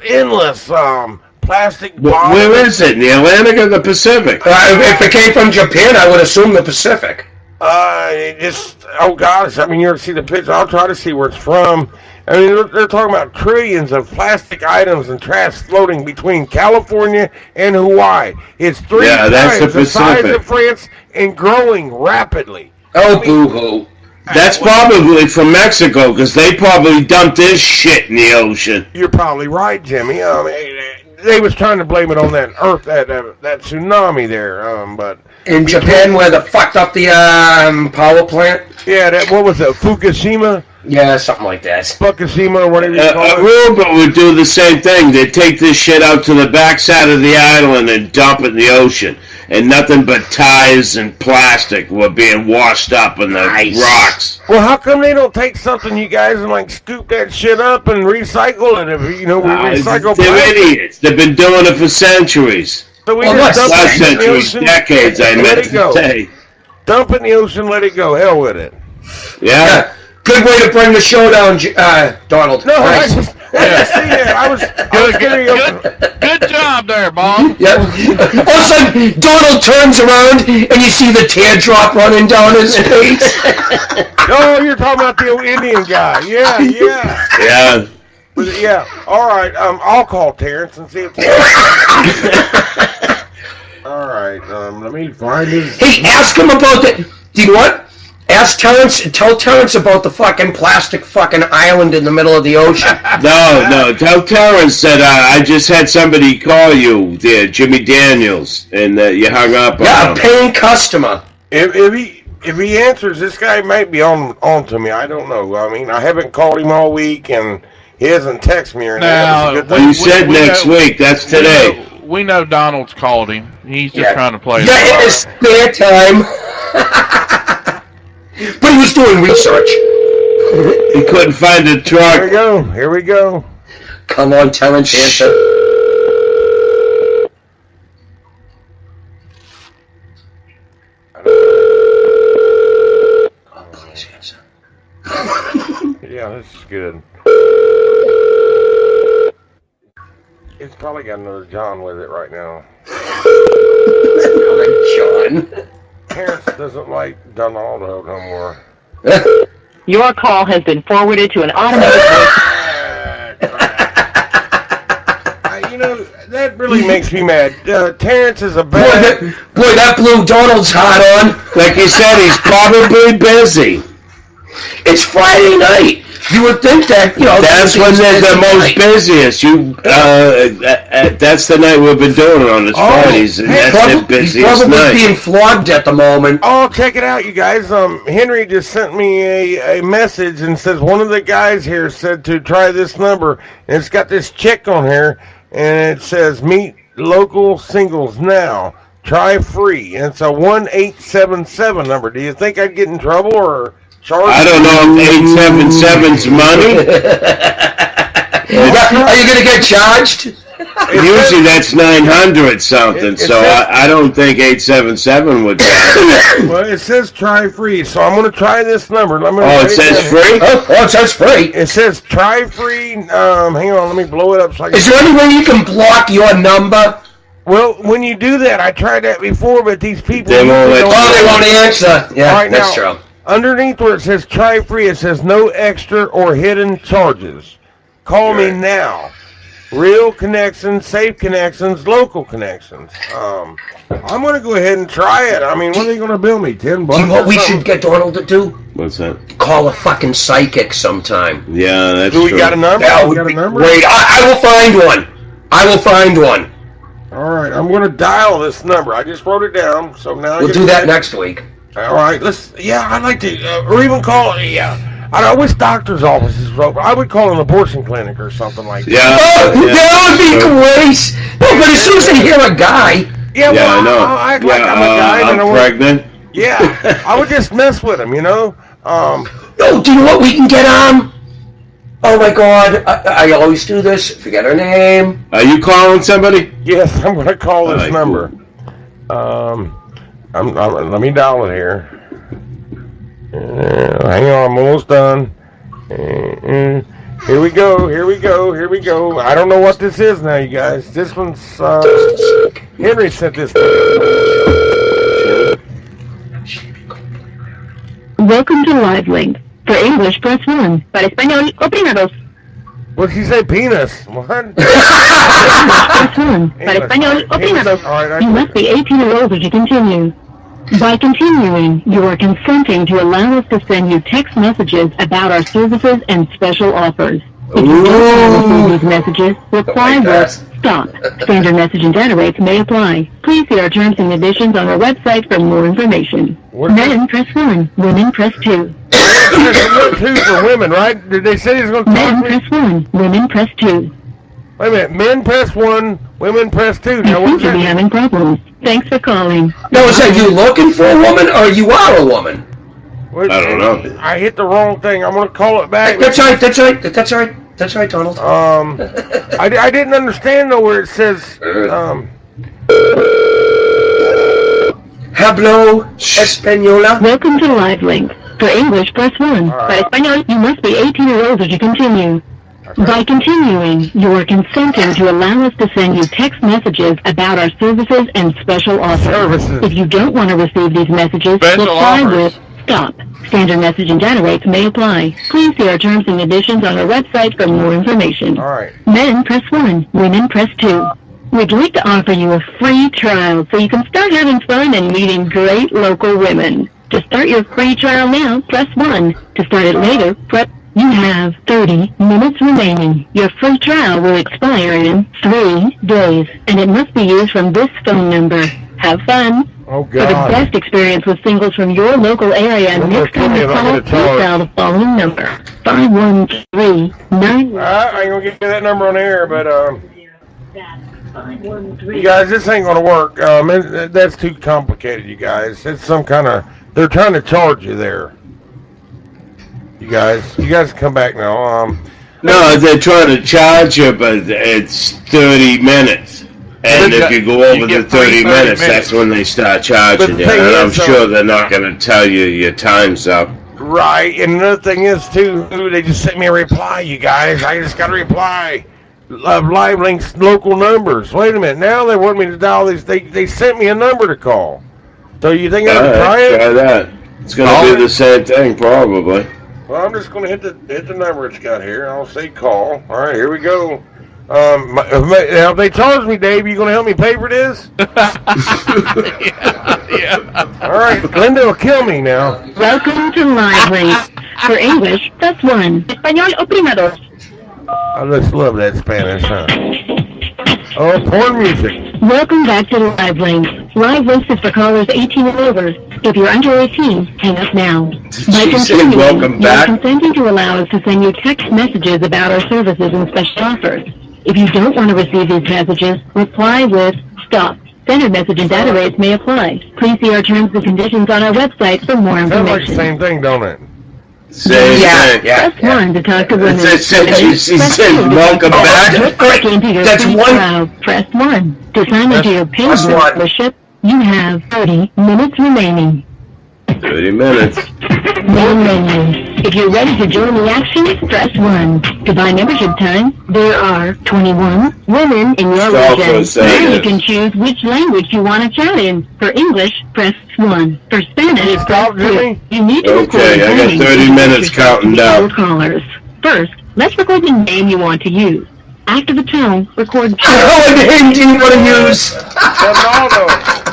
plastic bottles. Where is it? In the Atlantic or the Pacific? If it came from Japan, I would assume the Pacific. Oh gosh, I mean, you ever see the picture? I'll try to see where it's from. I mean, they're talking about trillions of plastic items and trash floating between California and Hawaii. It's 3 times the size of France and growing rapidly. Oh, boo-hoo. That's probably from Mexico, because they probably dumped this shit in the ocean. You're probably right, Jimmy. I mean, they was trying to blame it on that that tsunami there, but... In Japan, where they fucked up the power plant? Yeah, what was it, Fukushima? Yeah, something like that. Fukushima or whatever you call it. Aruba would do the same thing. They'd take this shit out to the backside of the island and dump it in the ocean. And nothing but tires and plastic were being washed up in the rocks. Well, how come they don't take something, you guys, and like scoop that shit up and recycle it? If, we recycle They're plastic. idiots. They've been doing it for centuries. So we not just dump it in the centuries, ocean, decades, I let meant it to go. say. Dump it in the ocean, let it go. Hell with it. Yeah. Good way to bring the show down, Donald. No, Nice. I just see that. I was very Good job there, Bob. Yep. All of a sudden, Donald turns around and you see the teardrop running down his face. Oh, you're talking about the old Indian guy. Yeah. Yeah. But, yeah. All right. I'll call Terrence and see if. All right. Let me find his. Hey, ask him about the. Do you know what? Ask Terrence. Tell Terrence about the fucking plastic fucking island in the middle of the ocean. No. Tell Terrence that I just had somebody call you there, Jimmy Daniels, and you hung up on Yeah, him. a paying customer. If he answers, this guy might be on to me. I don't know. I mean, I haven't called him all week, and he hasn't texted me or anything. Now, You said next week. That's today. We know Donald's called him. He's just trying to play. Yeah, in his spare time. But he was doing research. He couldn't find a truck. Here we go. Come on, Terrence, answer. Oh, please answer. Yeah, this is good. It's probably got another John with it right now. John. Terrence doesn't like Donaldo no more. Your call has been forwarded to an automated voice. You know, that really makes me mad. Terrence is a bad... Boy, that blew Donald's heart on. Like you said, he's probably busy. It's Friday night. You would think that, you know... That's when they're the most busiest. That's the night we've been doing it on. It's Fridays, and that's the busiest He's probably night. being flogged at the moment. Oh, check it out, you guys. Henry just sent me a message and says one of the guys here said to try this number, and it's got this chick on here, and it says meet local singles now. Try free. And it's a 1-877 number. Do you think I'd get in trouble or charged? I don't know if 877's money. Are you going to get charged? Usually that's 900 something, so I don't think 877 would be. Well, it says try free, so I'm going to try this number. It says free? Oh, it says free. It says try free. Hang on, let me blow it up. So Is there any way you can block your number? Well, when you do that, I tried that before, but these people... They won't answer. Yeah, all right, that's now, true. Underneath where it says try free, it says no extra or hidden charges. Call me now. Real connections, safe connections, local connections. I'm going to go ahead and try it. I mean, what are they going to bill me? $10? Do you know what we should get Donald to do? What's that? Call a fucking psychic sometime. Yeah, that's Do we true. got a number? Yeah, We got a number? Wait, I will find one. I will find one. All right, I'm going to dial this number. I just wrote it down, so now We'll do that next week. All right, I'd like to, or even call it, I wish doctor's offices were open. I would call an abortion clinic or something like that. Oh, that would be great. No, but as soon as they hear a guy. Yeah, well, I know. I'll act like I'm a guy. I'm pregnant. Yeah, I would just mess with him, you know? Oh, do you know what we can get on? Oh my God, I always do this. Forget her name. Are you calling somebody? Yes, I'm going to call this Alright, number. Let me dial it here. Hang on, I'm almost done. Here we go. I don't know what this is now, you guys. This one's, Henry sent this to me. Welcome to LiveLink. For English, press 1. Para español, oprima 2. What did she say, penis? What? Press 1. Para español, oprima 2. You must be 18 or older to continue. By continuing, you are consenting to allow us to send you text messages about our services and special offers. If you don't receive these messages, reply with stop. Standard message and data rates may apply. Please see our terms and conditions on our website for more information. Men press 1, women press 2. 2 for women, right? Did they say he's going to Men press 1, women press 2. Wait a minute. Men press 1, women press 2. Now, I seem to be having problems. Thanks for calling. Now, is that you looking for a woman or you are a woman? I don't know. I hit the wrong thing. I'm going to call it back. That's right, Donald. I didn't understand though where it says Hablo Española. Welcome to LiveLink. For English, press 1. Para español, you must be 18 or older to continue. By continuing, you are consenting to allow us to send you text messages about our services and special offers. If you don't want to receive these messages, reply with stop. Standard message and data rates may apply. Please see our terms and conditions on our website for more information. Men, press 1. Women, press 2. We'd like to offer you a free trial so you can start having fun and meeting great local women. To start your free trial now, press 1. To start it later, press... You have 30 minutes remaining. Your free trial will expire in 3 days, and it must be used from this phone number. Have fun. Oh, For the best experience with singles from your local area, next time you call, please dial the following number. 513-9... I ain't gonna get that number on the air, but, you guys, this ain't gonna work. That's too complicated, you guys. It's some kind of... They're trying to charge you there. You guys come back now. No, they're trying to charge you, but it's 30 minutes. And if you go over the 30 minutes, that's when they start charging you. And I'm sure they're not going to tell you your time's up. Right, and another thing is, too, they just sent me a reply, you guys. I just got a reply. Live Link's local numbers. Wait a minute, now they want me to dial these. They sent me a number to call. So you think I can try it? Try that. It's going to be the same thing, probably. Well, I'm just going to hit the number it's got here. I'll say call. All right, here we go. Now, if they charge me, Dave, you going to help me pay for this? yeah. All right, Linda will kill me now. Welcome to LiveLink. For English, press 1. Español, oprima 2. I just love that Spanish, huh? Oh, porn music. Welcome back to LiveLink. LiveLink is for callers 18 and over. If you're under 18, hang up now. By continuing, welcome back. you're consenting to allow us to send you text messages about our services and special offers. If you don't want to receive these messages, reply with stop. Standard message and data rates may apply. Please see our terms and conditions on our website for more Sounds information. like the same thing, don't it? Same thing. Press 1 to talk to women. She said, welcome back. That's 1. Press 1 to sign into your paid membership. You have 30 minutes remaining. 30 minutes. Main menu. If you're ready to join the action, press 1. To buy membership time, there are 21 women in your region. Now you can choose which language you want to chat in. For English, press 1. For Spanish, press 2. You need to record Okay, I got 30 minutes counting down. callers. First, let's record the name you want to use. After the tone, record... What name do you want to use?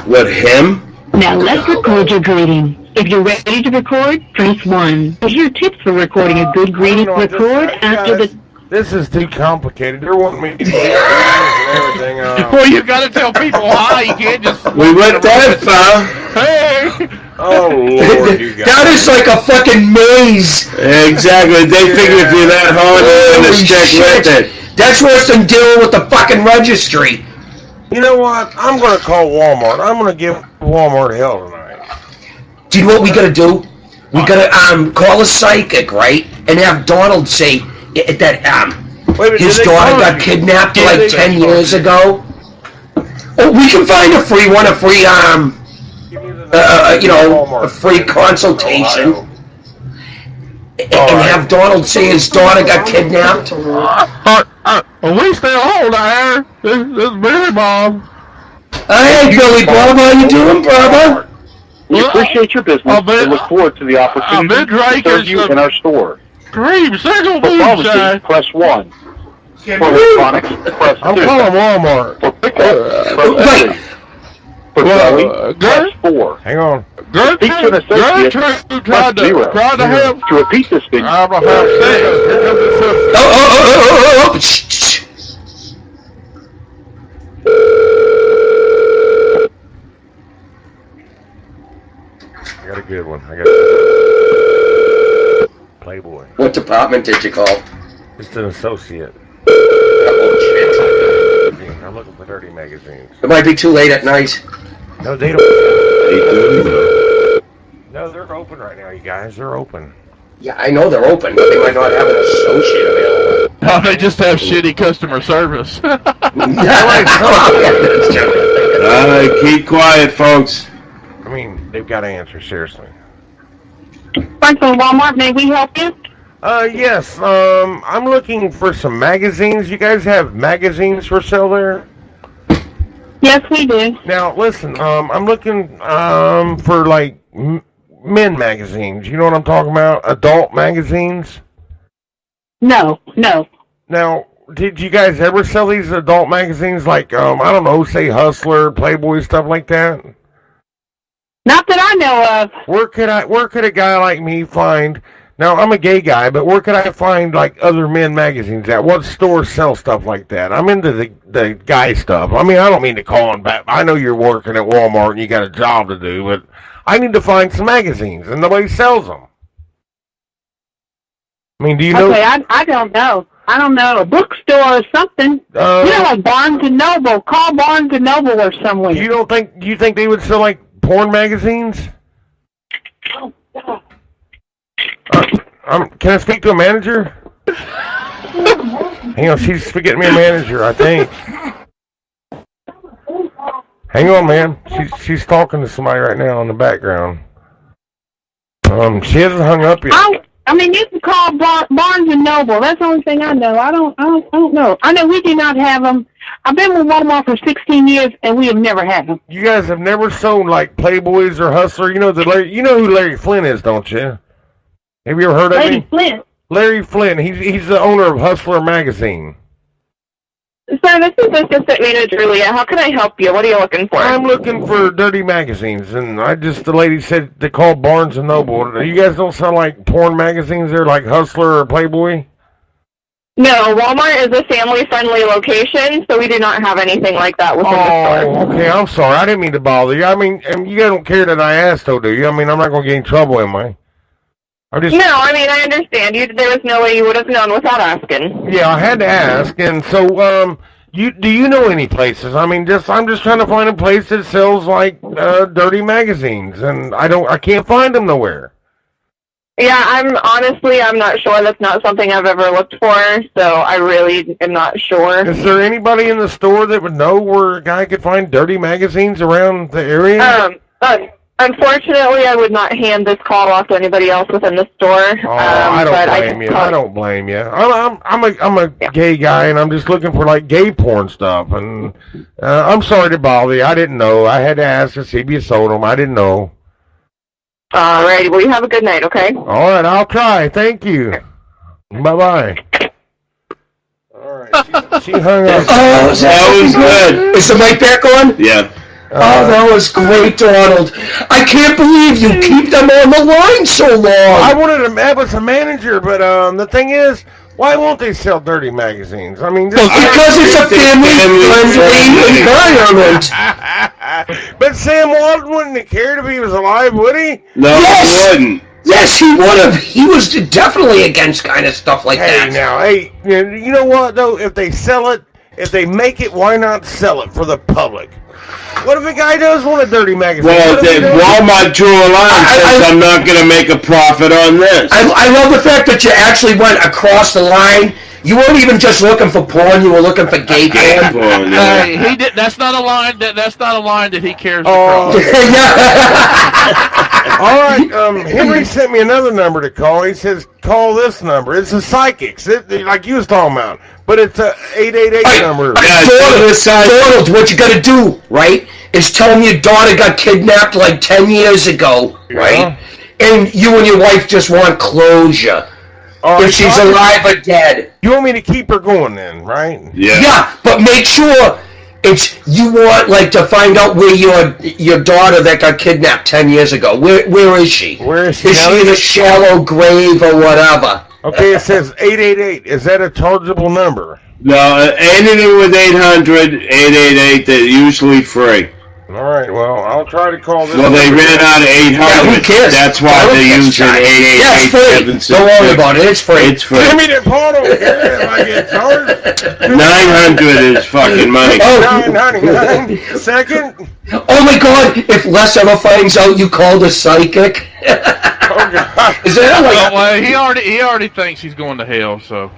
What, him? Now let's record your greeting. If you're ready to record, press 1. Here are tips for recording a good greeting. Record after the... This is too complicated. They're wanting me to do everything. Well, you got to tell people hi. You can't just... We went that far. Hey! Oh, Lord, you guys. That is like a fucking maze. Exactly. They figure if you're that hard, they're going to stick with it. That's worse than dealing with the fucking registry. You know what? I'm going to call Walmart. I'm going to give Walmart hell tonight. Do you know what we gotta do? We gotta call a psychic, right? And have Donald say that his daughter got kidnapped like 10 years ago. Oh, we can find a free one, a free a free consultation. And have Donald say his daughter got kidnapped. We still hold there. This is Billy Bob. Hey, Billy Bob, how you doing, brother? We appreciate your business and look forward to the opportunity to serve you in our store. Cream, single For pharmacy, press 1. For electronics, press 2. I'm calling Walmart. For pickup, press 3. For deli, press 4. Hang on. To speak to an associate, press 0. To repeat this thing, Oh. I got a good one. I got Playboy. What department did you call? Just an associate. I'm looking for 30 magazines. It might be too late at night. No, they don't. No, they're open right now, you guys. They're open. Yeah, I know they're open, but they might not have an associate available. No, they just have shitty customer service. Keep quiet, folks. I mean, they've got to answer, seriously. Franklin Walmart, may we help you? Yes. I'm looking for some magazines. You guys have magazines for sale there? Yes, we do. Now, listen. I'm looking for like men magazines. You know what I'm talking about? Adult magazines. No. Now, did you guys ever sell these adult magazines? Like, I don't know, say Hustler, Playboy, stuff like that. Not that I know of. Where could a guy like me find? Now, I'm a gay guy, but where could I find, like, other men magazines at? What stores sell stuff like that? I'm into the guy stuff. I mean, I don't mean to call him back. I know you're working at Walmart and you got a job to do, but I need to find some magazines, and nobody sells them. I mean, do you know? Okay, I don't know. I don't know. A bookstore or something. Like Barnes & Noble. Call Barnes & Noble or somewhere. Do you think they would sell, like, porn magazines? Oh, God. Can I speak to a manager? Hang on, she's forgetting me a manager, I think. Hang on, man. She's talking to somebody right now in the background. She hasn't hung up yet. I mean, you can call Barnes & Noble. That's the only thing I know. I don't know. I know we do not have them. I've been with Walmart for 16 years, and we have never had them. You guys have never sold, like, Playboys or Hustler? You know who Larry Flynn is, don't you? Have you ever heard of him? Larry Flynn? Larry Flynn. He's the owner of Hustler magazine. Sir, this is Assistant Manager Julia. How can I help you? What are you looking for? I'm looking for dirty magazines, and the lady said to call Barnes & Noble. You guys don't sell, like, porn magazines there, like Hustler or Playboy? No, Walmart is a family-friendly location, so we do not have anything like that within the store. Oh, okay, I'm sorry. I didn't mean to bother you. I mean, you guys don't care that I asked, though, do you? I mean, I'm not going to get in trouble, am I? No, I mean, I understand. There was no way you would have known without asking. Yeah, I had to ask, and so, do you know any places? I mean, I'm just trying to find a place that sells, like, dirty magazines, and I can't find them nowhere. Yeah, I'm not sure. That's not something I've ever looked for, so I really am not sure. Is there anybody in the store that would know where a guy could find dirty magazines around the area? Unfortunately, I would not hand this call off to anybody else within the store. I don't blame you. I don't blame you. I'm a gay guy, and I'm just looking for, like, gay porn stuff. And I'm sorry to bother you. I didn't know. I had to ask to see if you sold them. I didn't know. Alrighty, well, you have a good night, okay? All right, I'll try. Thank you. Bye-bye. All right, she hung up. Oh, that was good. Is the mic back on? Yeah. Oh, that was great, Donald. I can't believe you keep them on the line so long. I wanted to have as a manager, but the thing is, why won't they sell dirty magazines? I mean, because it's a family-friendly environment. But Sam Walton wouldn't have cared if he was alive, would he? No, he wouldn't. Yes, he would have. He was definitely against kind of stuff like that. Hey, you know what, though? If they sell it, if they make it, why not sell it for the public? What if a guy does want a dirty magazine? Well, Walmart drew a line and says, I'm not going to make a profit on this. I love the fact that you actually went across the line. You weren't even just looking for porn; you were looking for gay porn. He did. That's not a line. That's not a line that he cares to cross. Yeah. All right. Henry sent me another number to call. He says, "Call this number." It's a psychics, like you was talking about, but it's a 888 number. Donald, what you got to do, right, is tell him your daughter got kidnapped like 10 years ago, right? And you and your wife just want closure. If she's alive or dead. You want me to keep her going then, right? Yeah. Yeah, but make sure you want, like, to find out where your daughter that got kidnapped 10 years ago. Where is she? Where is she? Is she in a shallow grave or whatever? Okay, it says 888. Is that a chargeable number? No, anything with 800-888, they're usually free. All right, well, I'll try to call this. Well, they ran out of 800. Yeah, who cares? That's why they're using 888. Don't worry about it. It's free. It's free. Give me the portal. I get charged. 900 is fucking money. 999. Second. Oh my God! If Les ever finds out you called a psychic. Oh God. Is that like? Well, he already thinks he's going to hell. So.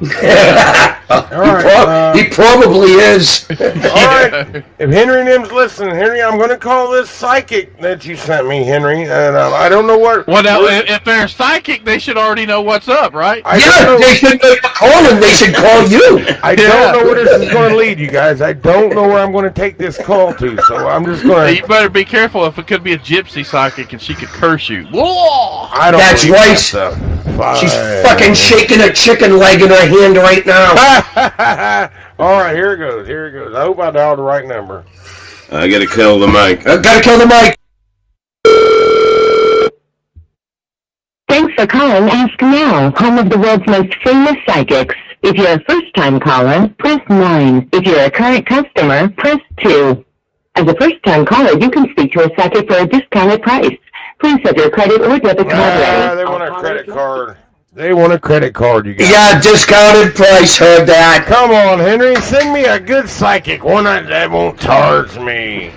right, he probably is. All right. If Henry and them's listening, Henry, I'm going to call this psychic that you sent me, Henry, and I don't know what. Well, now, if they're psychic, they should already know what's up, right? They should know you're calling. They should call you. I don't know where this is going to lead you guys. I don't know where I'm going to take this call to, so I'm just going to. You better be careful if it could be a gypsy psychic and she could curse you. Whoa! I don't. That's right. She's fucking shaking a chicken leg in her hand right now. All right, here it goes. Here it goes. I hope I dialed the right number. I gotta kill the mic. Gotta kill the mic. Thanks for calling Ask Now, home of the world's most famous psychics. If you're a first-time caller, press 9. If you're a current customer, press 2. As a first-time caller, you can speak to a psychic for a discounted price. Please have your credit or debit card ready. They want a credit card. They want a credit card, you guys. Yeah, discounted price, heard that. Come on, Henry, send me a good psychic, one that won't charge me.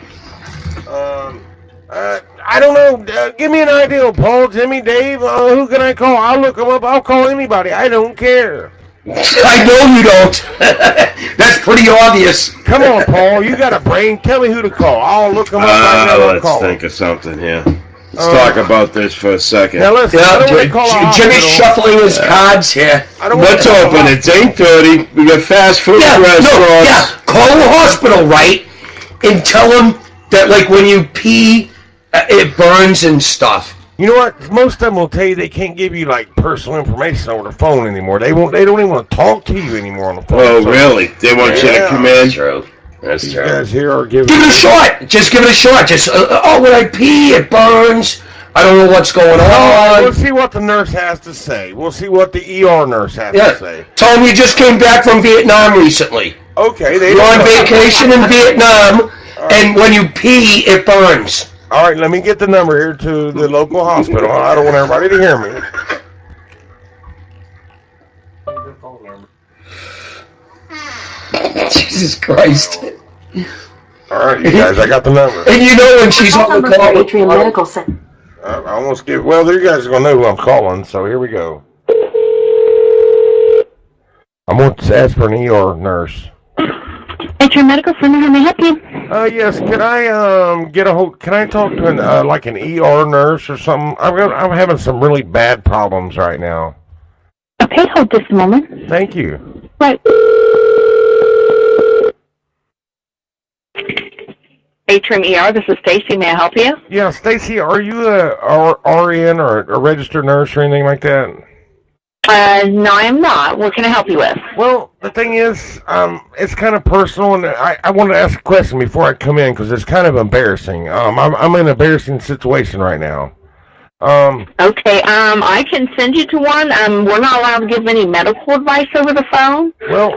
I don't know. Give me an idea, Paul, Jimmy, Dave. Who can I call? I'll look them up. I'll call anybody. I don't care. I know you don't. That's pretty obvious. Come on, Paul. You got a brain. Tell me who to call. I'll look them up right now. Let's think of something here. Let's talk about this for a second. Now listen, Jimmy's shuffling his cards here. Let's open. It's 8:30. We got fast food restaurants. Call the hospital, right? And tell them that, like, when you pee, it burns and stuff. You know what? Most of them will tell you they can't give you like personal information over the phone anymore. They don't even want to talk to you anymore on the phone. Oh, really? They want you to come in? True. That's These true. guys here are giving. Give it a shot. Just give it a shot. Just when I pee, it burns. I don't know what's going on. We'll see what the nurse has to say. We'll see what the ER nurse has to say. Tell them you just came back from Vietnam recently. Okay, you're on vacation in Vietnam, and when you pee, it burns. All right, let me get the number here to the local hospital. I don't want everybody to hear me. Jesus Christ. All right, you guys, I got the number. And you know when she's on the call. Atrium Medical Center. I almost give. Well, you guys are gonna know who I'm calling, so here we go. I'm going to ask for an ER nurse. Atrium Medical Center, how may I help you? Yes. Can I get a hold? Can I talk to an like an ER nurse or something? I'm having some really bad problems right now. Okay, hold just a moment. Thank you. Right. Atrium ER, this is Stacy. May I help you? Yeah, Stacy, are you a RN or a registered nurse or anything like that? No, I am not. What can I help you with? Well, the thing is, it's kind of personal, and I wanted to ask a question before I come in because it's kind of embarrassing. I'm in an embarrassing situation right now. Okay, I can send you to one. We're not allowed to give any medical advice over the phone. Well,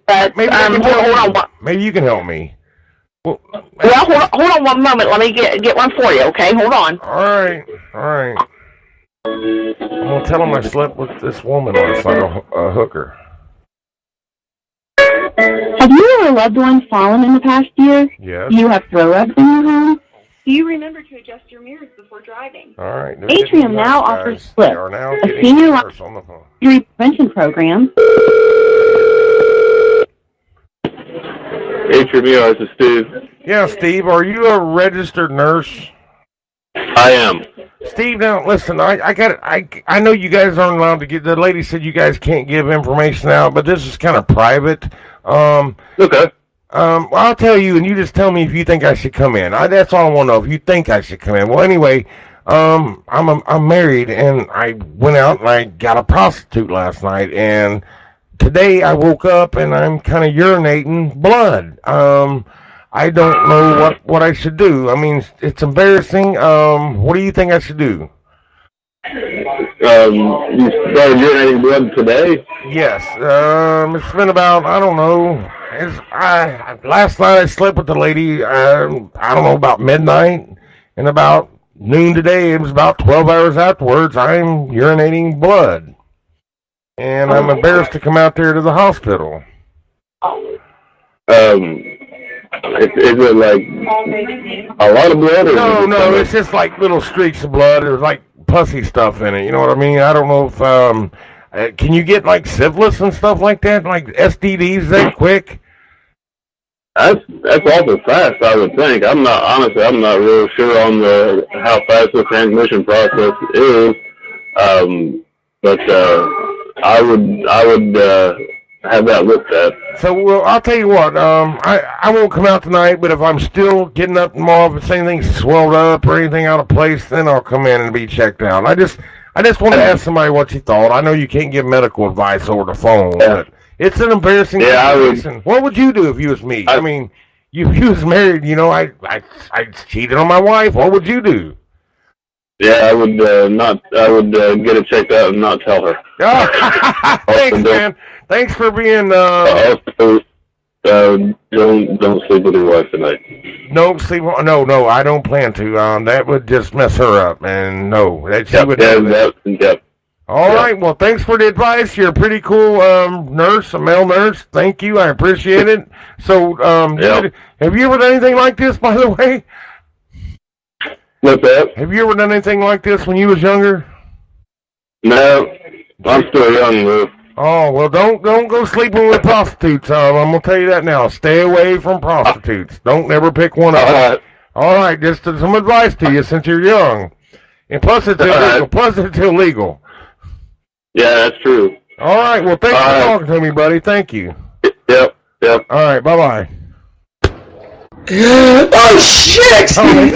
but maybe hold on. Maybe you can help me. Well, hold on one moment. Let me get one for you, okay? Hold on. All right. I'm going to tell him I slept with this woman last night, a hooker. Have you or a loved one fallen in the past year? Yes. Do you have throw-ups in your home? Do you remember to adjust your mirrors before driving? All right. Atrium now offers SLIP, They are now a getting senior nurse on the phone. injury prevention program. Atrium ER, this is Steve. Yeah, Steve, are you a registered nurse? I am. Steve, now listen, I know you guys aren't allowed to get. The lady said you guys can't give information out, but this is kind of private. Okay. Well, I'll tell you, and you just tell me if you think I should come in. That's all I want to know. If you think I should come in. Well, anyway, I'm married, and I went out and I got a prostitute last night, and today I woke up and I'm kind of urinating blood. I don't know what I should do. I mean, it's embarrassing. What do you think I should do? You started urinating blood today? Yes. It's been about, I don't know. Last night I slept with the lady, I don't know, about midnight. And about noon today, it was about 12 hours afterwards, I'm urinating blood. And I'm embarrassed to come out there to the hospital. Is it like a lot of blood? Or no, it's just like little streaks of blood. There's like pussy stuff in it. You know what I mean? I don't know if Can you get like syphilis and stuff like that, like STDs that quick? That's awful fast, I would think. I'm not real sure on how fast the transmission process is. But I would have that looked at. So, well, I'll tell you what. I won't come out tonight, but if I'm still getting up tomorrow, if anything's swelled up or anything out of place, then I'll come in and be checked out. I just want to ask somebody what you thought. I know you can't give medical advice over the phone, but it's an embarrassing situation. What would you do if you was me? I mean, if you was married, you know, I cheated on my wife. What would you do? Yeah, I would get it checked out and not tell her. Thanks, man. Thanks for being. Don't sleep with your wife tonight. Don't sleep. No, I don't plan to. That would just mess her up, and no, she would. Yep. All right. Well, thanks for the advice. You're a pretty cool nurse, a male nurse. Thank you. I appreciate it. So, have you ever done anything like this, by the way? What's that? Have you ever done anything like this when you was younger? No, I'm still young, though. Oh, well, don't go sleeping with prostitutes. I'm going to tell you that now. Stay away from prostitutes. Don't never pick one up. All right, just some advice to you since you're young. And plus it's illegal. Yeah, that's true. All right, well, thanks for talking to me, buddy. Thank you. Yep. All right, bye-bye. Oh shit! Don't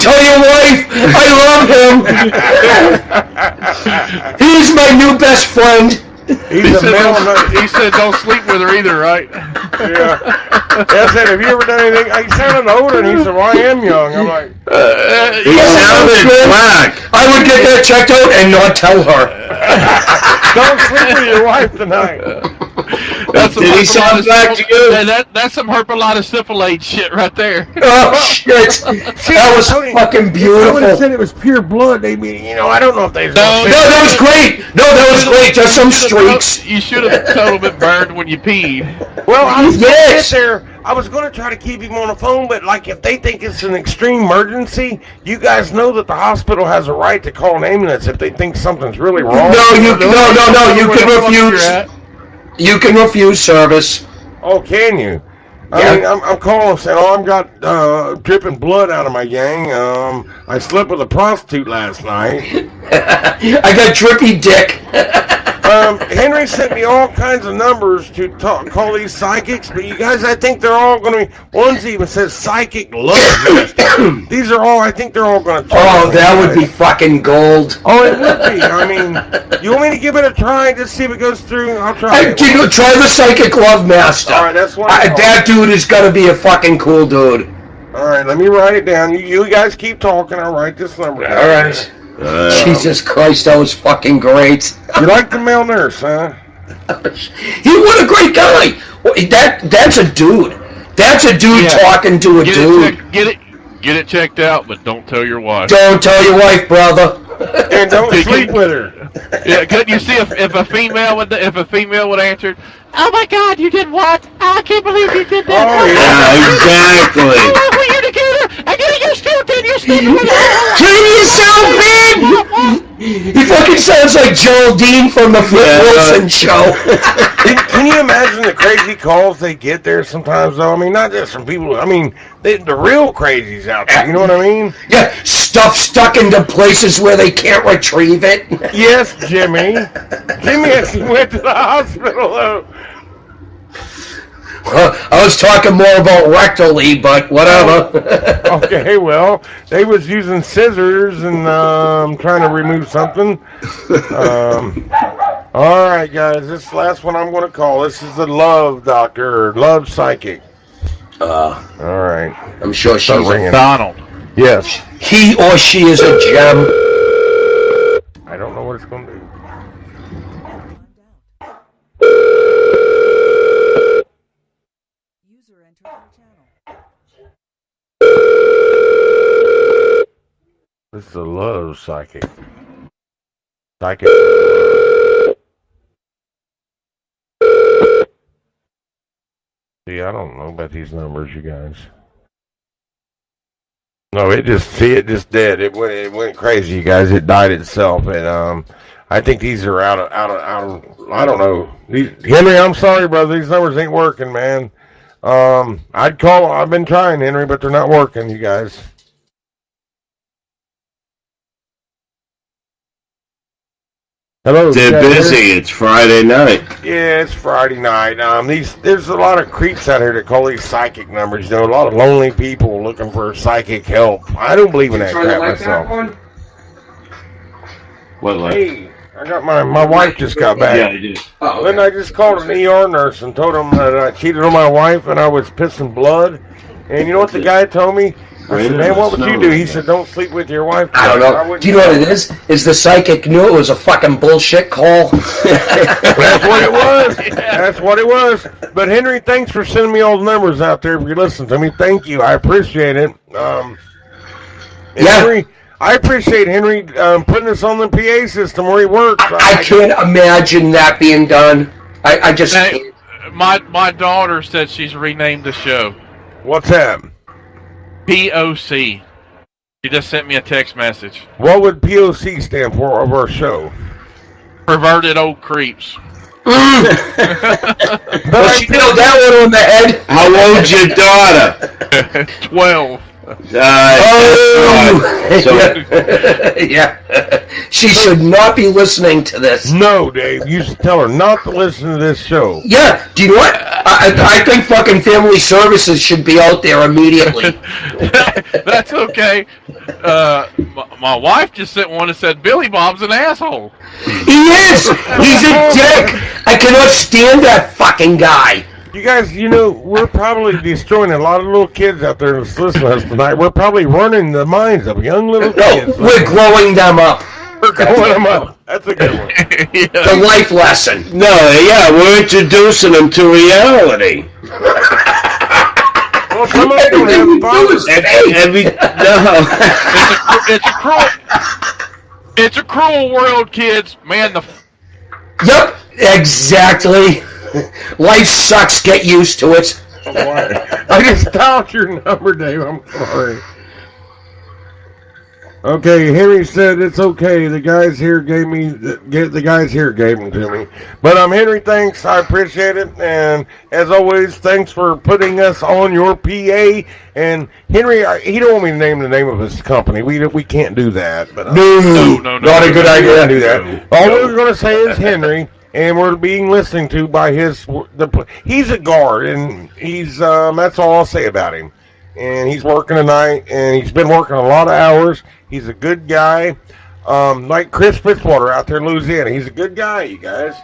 tell your wife I love him. He's my new best friend. He said don't sleep with her either, right? Yeah. I said, have you ever done anything? I sounded older, and he said, well, I am young. I'm like, he sounded black. I would get that checked out and not tell her. Don't sleep with your wife tonight. Did he sound black to you? That's some herpetosyphilis shit right there. Oh shit! That was fucking beautiful. I would have said it was pure blood. I don't know if they. No, that was great. No, that was great. Just some streaks. You should have told him it burned when you peed. Well, I was going to get there. I was going to try to keep him on the phone, but like if they think it's an extreme emergency, you guys know that the hospital has a right to call an ambulance if they think something's really wrong. No, you can refuse. You can refuse service. Oh, can you? I mean, I'm calling saying, I've got dripping blood out of my gang. I slept with a prostitute last night. I got drippy dick. Henry sent me all kinds of numbers to call these psychics, but you guys, I think they're all going to be, one's even says psychic love master. These are all, I think they're all going to talk. Oh, that would be fucking gold. Oh, it would be. I mean, you want me to give it a try, just see if it goes through? I'll try it. Try the psychic love master. All right, that's what that dude is going to be a fucking cool dude. All right, let me write it down. You guys keep talking. I'll write this number down. All right. Jesus Christ, that was fucking great. You like the male nurse, huh? What a great guy. That's a dude. That's a dude talking to a dude. Get it checked out, but don't tell your wife. Don't tell your wife, brother. And don't sleep with her. Yeah, couldn't you see if a female would answer? Oh my God, you did what? I can't believe you did that. Oh yeah, exactly. How long were you together? I gotta get still. Can you sleep with her? Turn yourself in. He fucking sounds like Geraldine from the Flip Wilson show. Can you imagine the crazy calls they get there sometimes, though? I mean, not just from people. I mean, the real crazies out there. You know what I mean? Yeah, stuff stuck into places where they can't retrieve it. Yes, Jimmy. Jimmy actually went to the hospital, though. I was talking more about rectally, but whatever. Okay, well, they was using scissors and trying to remove something. All right, guys, this is the last one I'm going to call. This is the love doctor, or love psychic. All right. I'm sure she's ringing. Donald. Yes. He or she is a gem. I don't know what it's going to do. This is a love psychic. See, I don't know about these numbers, you guys. No, it just dead. It went crazy, you guys. It died itself, and I think these are out of. I don't know. Henry, I'm sorry, brother. These numbers ain't working, man. I'd call. I've been trying, Henry, but they're not working. You guys. Hello. They're busy. It's Friday night. Yeah, it's Friday night. There's a lot of creeps out here that call these psychic numbers. You know, a lot of lonely people looking for psychic help. I don't believe in that crap myself. What like? Hey, I got my wife just got back. Yeah, I did. Oh, then I just called an ER nurse and told him that I cheated on my wife and I was pissing blood. And you know what the guy told me? I said, man, what would you do? He said, don't sleep with your wife. I don't know. Do you know what it is? Is the psychic knew it was a fucking bullshit call? That's what it was. That's what it was. But Henry, thanks for sending me all the numbers out there. If you listen to me, thank you. I appreciate it. Henry, I appreciate Henry putting this on the PA system where he works. I can't imagine that being done. I just can't. My daughter said she's renamed the show. What's that? POC. She just sent me a text message. What would POC stand for of our show? Perverted old creeps. Well, she nailed that one on the head. How old's your daughter? 12. Yeah. She should not be listening to this. No, Dave. You should tell her not to listen to this show. Yeah. Do you know what? I think fucking family services should be out there immediately. That's okay. My wife just sent one that said Billy Bob's an asshole. He is. He's a dick. I cannot stand that fucking guy. You guys, you know, we're probably destroying a lot of little kids out there that's listening to us tonight. We're probably running the minds of young little kids. We're growing them up. We're growing them up. That's a good one. The life lesson. No, yeah, we're introducing them to reality. Well, somebody don't have fathers. It's a cruel world, kids. Man, Yep, exactly. Life sucks. Get used to it. I just dialed your number, Dave. I'm sorry. Okay, Henry said it's okay. The guys here gave them to me. But Henry, thanks. I appreciate it. And as always, thanks for putting us on your PA. And Henry, he don't want me to name the name of his company. We can't do that. But no, not a good idea. Do that. All we're going to say is Henry. And we're being listened to by he's a guard, and he's that's all I'll say about him. And he's working tonight, and he's been working a lot of hours. He's a good guy, like Chris Fitzwater out there in Louisiana. He's a good guy, you guys.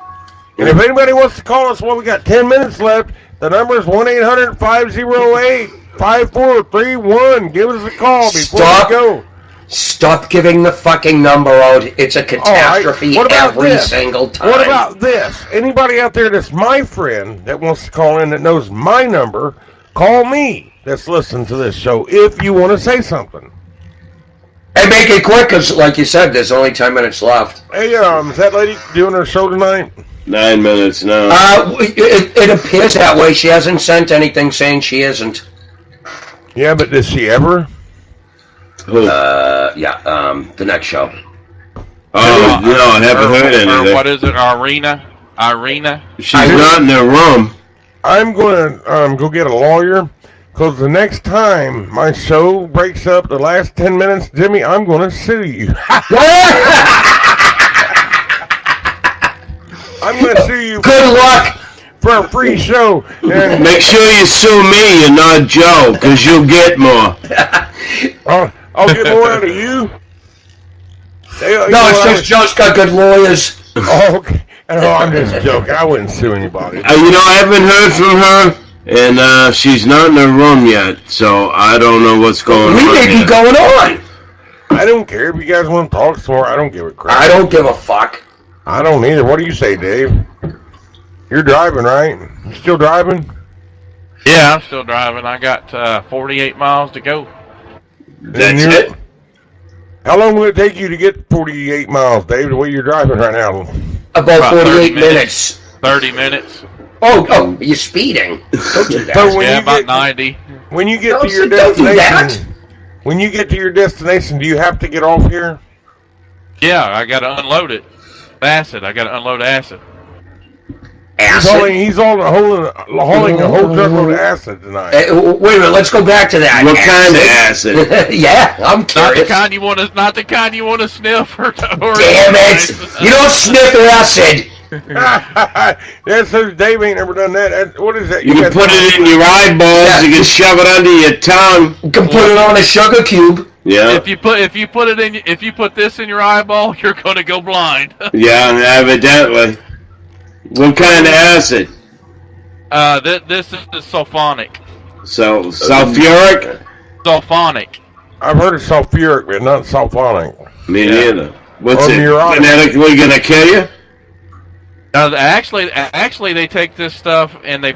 And if anybody wants to call us, we got 10 minutes left. The number is 1-800-508-5431. Give us a call before we go. Stop giving the fucking number out. It's a catastrophe every single time. What about this? Anybody out there that's my friend that wants to call in that knows my number, call me that's listening to this show if you want to say something. And make it quick, because like you said, there's only 10 minutes left. Hey, is that lady doing her show tonight? 9 minutes now. It appears that way. She hasn't sent anything saying she isn't. Yeah, but does she ever? The next show. Oh, no, I haven't heard anything. What is it, Irina? She's not in the room. I'm going to go get a lawyer, because the next time my show breaks up the last 10 minutes, Jimmy, I'm going to sue you. I'm going to sue you. Good luck. For a free show. And make sure you sue me and not Joe, because you'll get more. I'll get more out of you. No, it's just Joe's got good lawyers. Oh, okay. No, I'm just joking. I wouldn't sue anybody. I haven't heard from her, and she's not in the room yet, so I don't know what's going on. We may be going on. I don't care if you guys want to talk some more. I don't give a crap. I don't give a fuck. I don't either. What do you say, Dave? You're driving, right? You still driving? Yeah, I'm still driving. I got 48 miles to go. That's it? How long will it take you to get 48 miles, Dave, the way you're driving right now? About 48 minutes. 30 minutes. Oh, you're speeding. Don't do that. So about 90. When you get to your destination, do you have to get off here? Yeah, I got to unload it. Acid. I got to unload acid. Acid? He's hauling a whole truckload of acid tonight. Wait a minute, let's go back to that. What kind of acid? Yeah, I'm Not the curious. kind you want to. Not the kind you want to sniff. Or Damn it! You don't sniff acid. That's so Dave ain't ever done that. What is that? You can put it in your eyeballs. You can shove it under your tongue. You can put it on a sugar cube. Yeah. If you put this in your eyeball, you're gonna go blind. Yeah, evidently. What kind of acid? This is sulfonic. So sulfuric. Sulfonic. I've heard of sulfuric, but not sulfonic. Me neither. What's Or it? neurotic. Genetically gonna kill you? Actually, they take this stuff and they.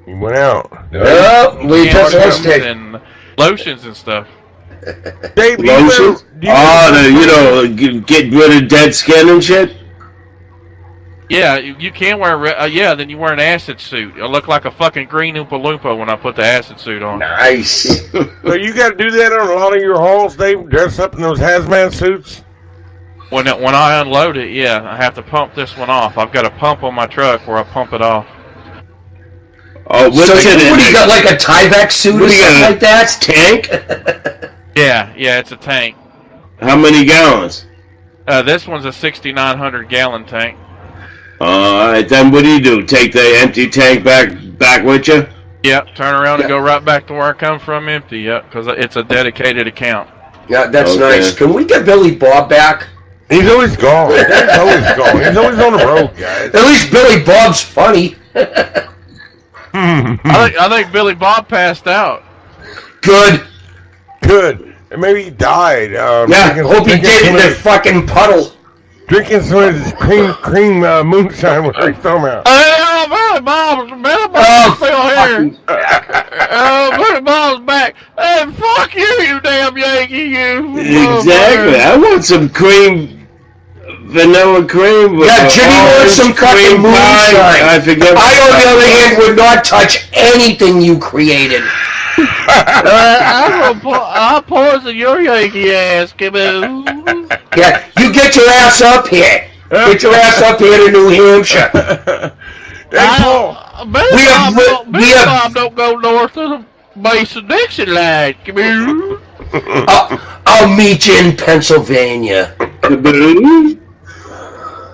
He went out. Well, we just lotions hosted. and lotions and stuff. Dave, Lotions? Get rid of dead skin and shit? Yeah, you can wear. Then you wear an acid suit. It'll look like a fucking green Oompa Loompa when I put the acid suit on. Nice. So you got to do that on a lot of your hauls, Dave? Dress up in those hazmat suits? When I unload it, yeah, I have to pump this one off. I've got a pump on my truck where I pump it off. Oh, So what do you got, like a Tyvek suit or something like that? Tank? Yeah, it's a tank. How many gallons? This one's a 6,900 gallon tank. Alright, then what do? Take the empty tank back with you? Yep, turn around and go right back to where I come from empty, yep, because it's a dedicated account. Yeah, that's Okay. nice. Can we get Billy Bob back? He's always gone. He's always gone. He's always on the road, guys. At least Billy Bob's funny. I think Billy Bob passed out. Good. And maybe he died. Yeah, hope he did in the fucking puddle. Drinking some of his cream moonshine when he's talking about. Billy Bob's still here. Billy Bob's back. Hey, fuck you damn Yankee, you. Exactly. I want some vanilla cream. With Jimmy wants some fucking moonshine. I forget. I, on the other hand, would not touch anything you created. I'll poison your Yankee ass, Kiboo. Yeah, you get your ass up here. Get your ass up here to New Hampshire. Billy Bob don't go north of the base of Dixie line, Kiboo. I'll meet you in Pennsylvania.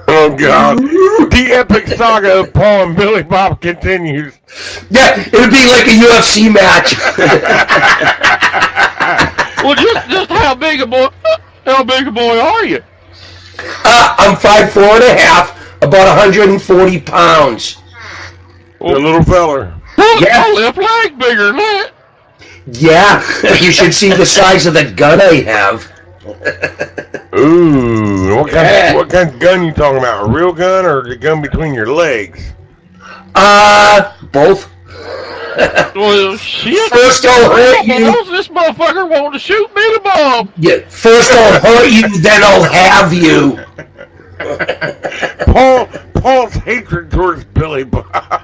Oh, God. The epic saga of Paul and Billy Bob continues. Yeah, it would be like a UFC match. Well, just how big a boy are you? I'm 5'4.5", about 140 pounds. The little feller. Yeah. My left leg bigger than that. Yeah, you should see the size of the gun I have. Ooh, what kind of gun you talking about? A real gun or the gun between your legs? Both. Well, shit. First I'll hurt you. This motherfucker wanted to shoot Billy Bob. Yeah, first I'll hurt you, then I'll have you. Paul's hatred towards Billy Bob.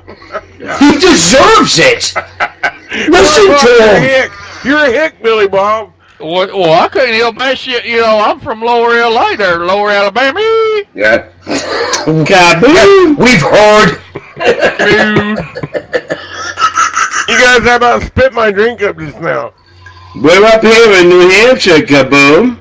He deserves it. Listen to him. You're a hick, Billy Bob. Well, I couldn't help that shit. You know, I'm from Lower LA there, Lower Alabama. Yeah. Kaboom. We've heard. You guys how about spit my drink up just now? We're up here in New Hampshire, Kaboom.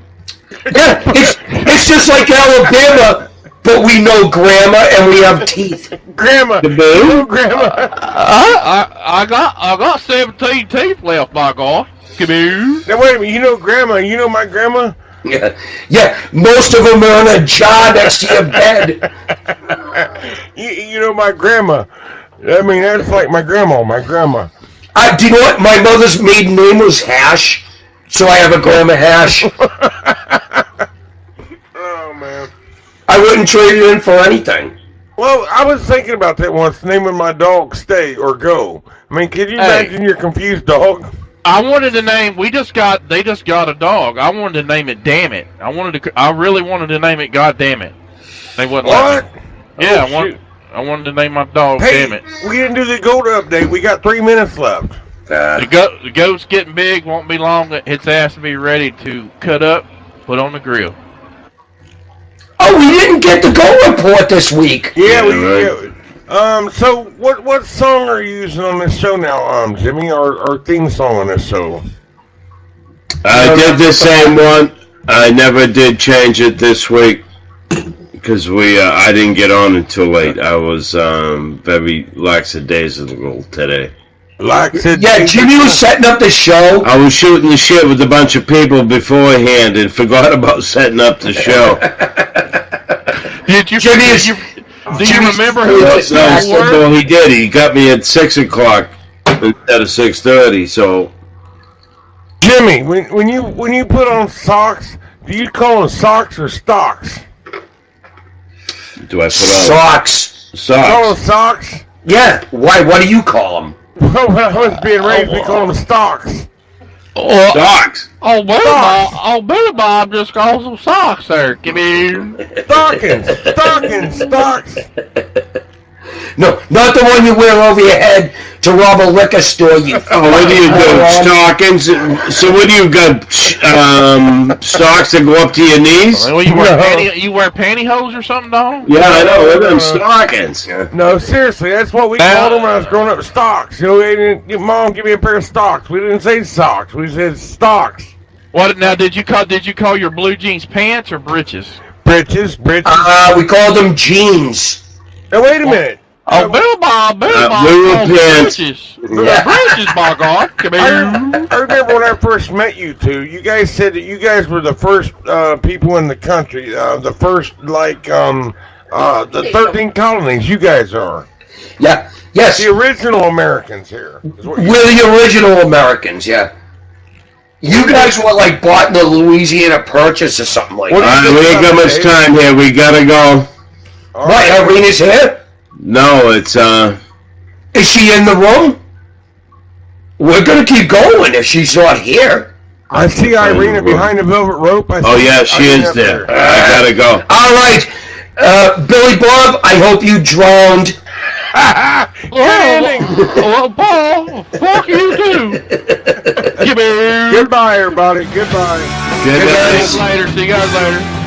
Yeah, it's just like Alabama, but we know grammar and we have teeth. Grandma. Kaboom. Grandma. I got 17 teeth left, my God. Kaboom. Now wait a minute, you know grandma, you know my grandma? Yeah, most of them are on a jar next to your bed. You know my grandma. I mean, that's like my grandma. Do you know what? My mother's maiden name was Hash, so I have a Grandma Hash. Oh, man. I wouldn't trade it in for anything. Well, I was thinking about that once, naming my dog Stay or Go. I mean, could you imagine your confused dog? I wanted to name. They just got a dog. I wanted to name it. Damn it! I really wanted to name it. God damn it! They wouldn't let me. Yeah, I wanted to name my dog. Hey, damn it! We didn't do the goat update. We got 3 minutes left. The goat's getting big. Won't be long. Its ass to be ready to cut up, put on the grill. Oh, we didn't get the Go Report this week. Yeah, so what song are you using on this show now, Jimmy? Our theme song on this show? I did the same one. I never did change it this week because I didn't get on until late. I was very lackadaisical today. Yeah, Jimmy was setting up the show. I was shooting the shit with a bunch of people beforehand and forgot about setting up the show. Did you? Do you remember who was Well, he did. He got me at 6 o'clock instead of 6:30. So, Jimmy, when you put on socks, do you call them socks or stocks? Do I put on socks? Call them socks? Yeah. Why? What do you call them? Well, when I was being raised, we call them stocks. Stocks. Billy Bob just calls them socks there. Give me stocks. No, not the one you wear over your head to rob a liquor store. You. What do you do? Stockings. So what do you got? Socks that go up to your knees? Well, you wear pantyhose or something, dog? Yeah, I know. They're them stockings. No, seriously, that's what we called them when I was growing up. Stocks. Mom, give me a pair of stocks. We didn't say socks. We said stocks. What now? Did you call your blue jeans pants or breeches? Breeches. We called them jeans. Now wait a minute. Billy Bob, breeches. Breeches, by God. Come here. I remember when I first met you two. You guys said that you guys were the first people in the country. The first, the 13 colonies. You guys are. Yeah. Yes. The original Americans here. We're the original Americans. Yeah. You guys were like bought in the Louisiana Purchase or something like that. We ain't got much time here. We gotta go. Right, Irina's here? No, it's Is she in the room? We're gonna keep going if she's not here. I see Irina behind the velvet rope. She is there. I gotta go. All right, Billy Bob. I hope you drowned. Well, Paul, fuck you too. Goodbye, everybody. Goodbye. Good night. See you guys later.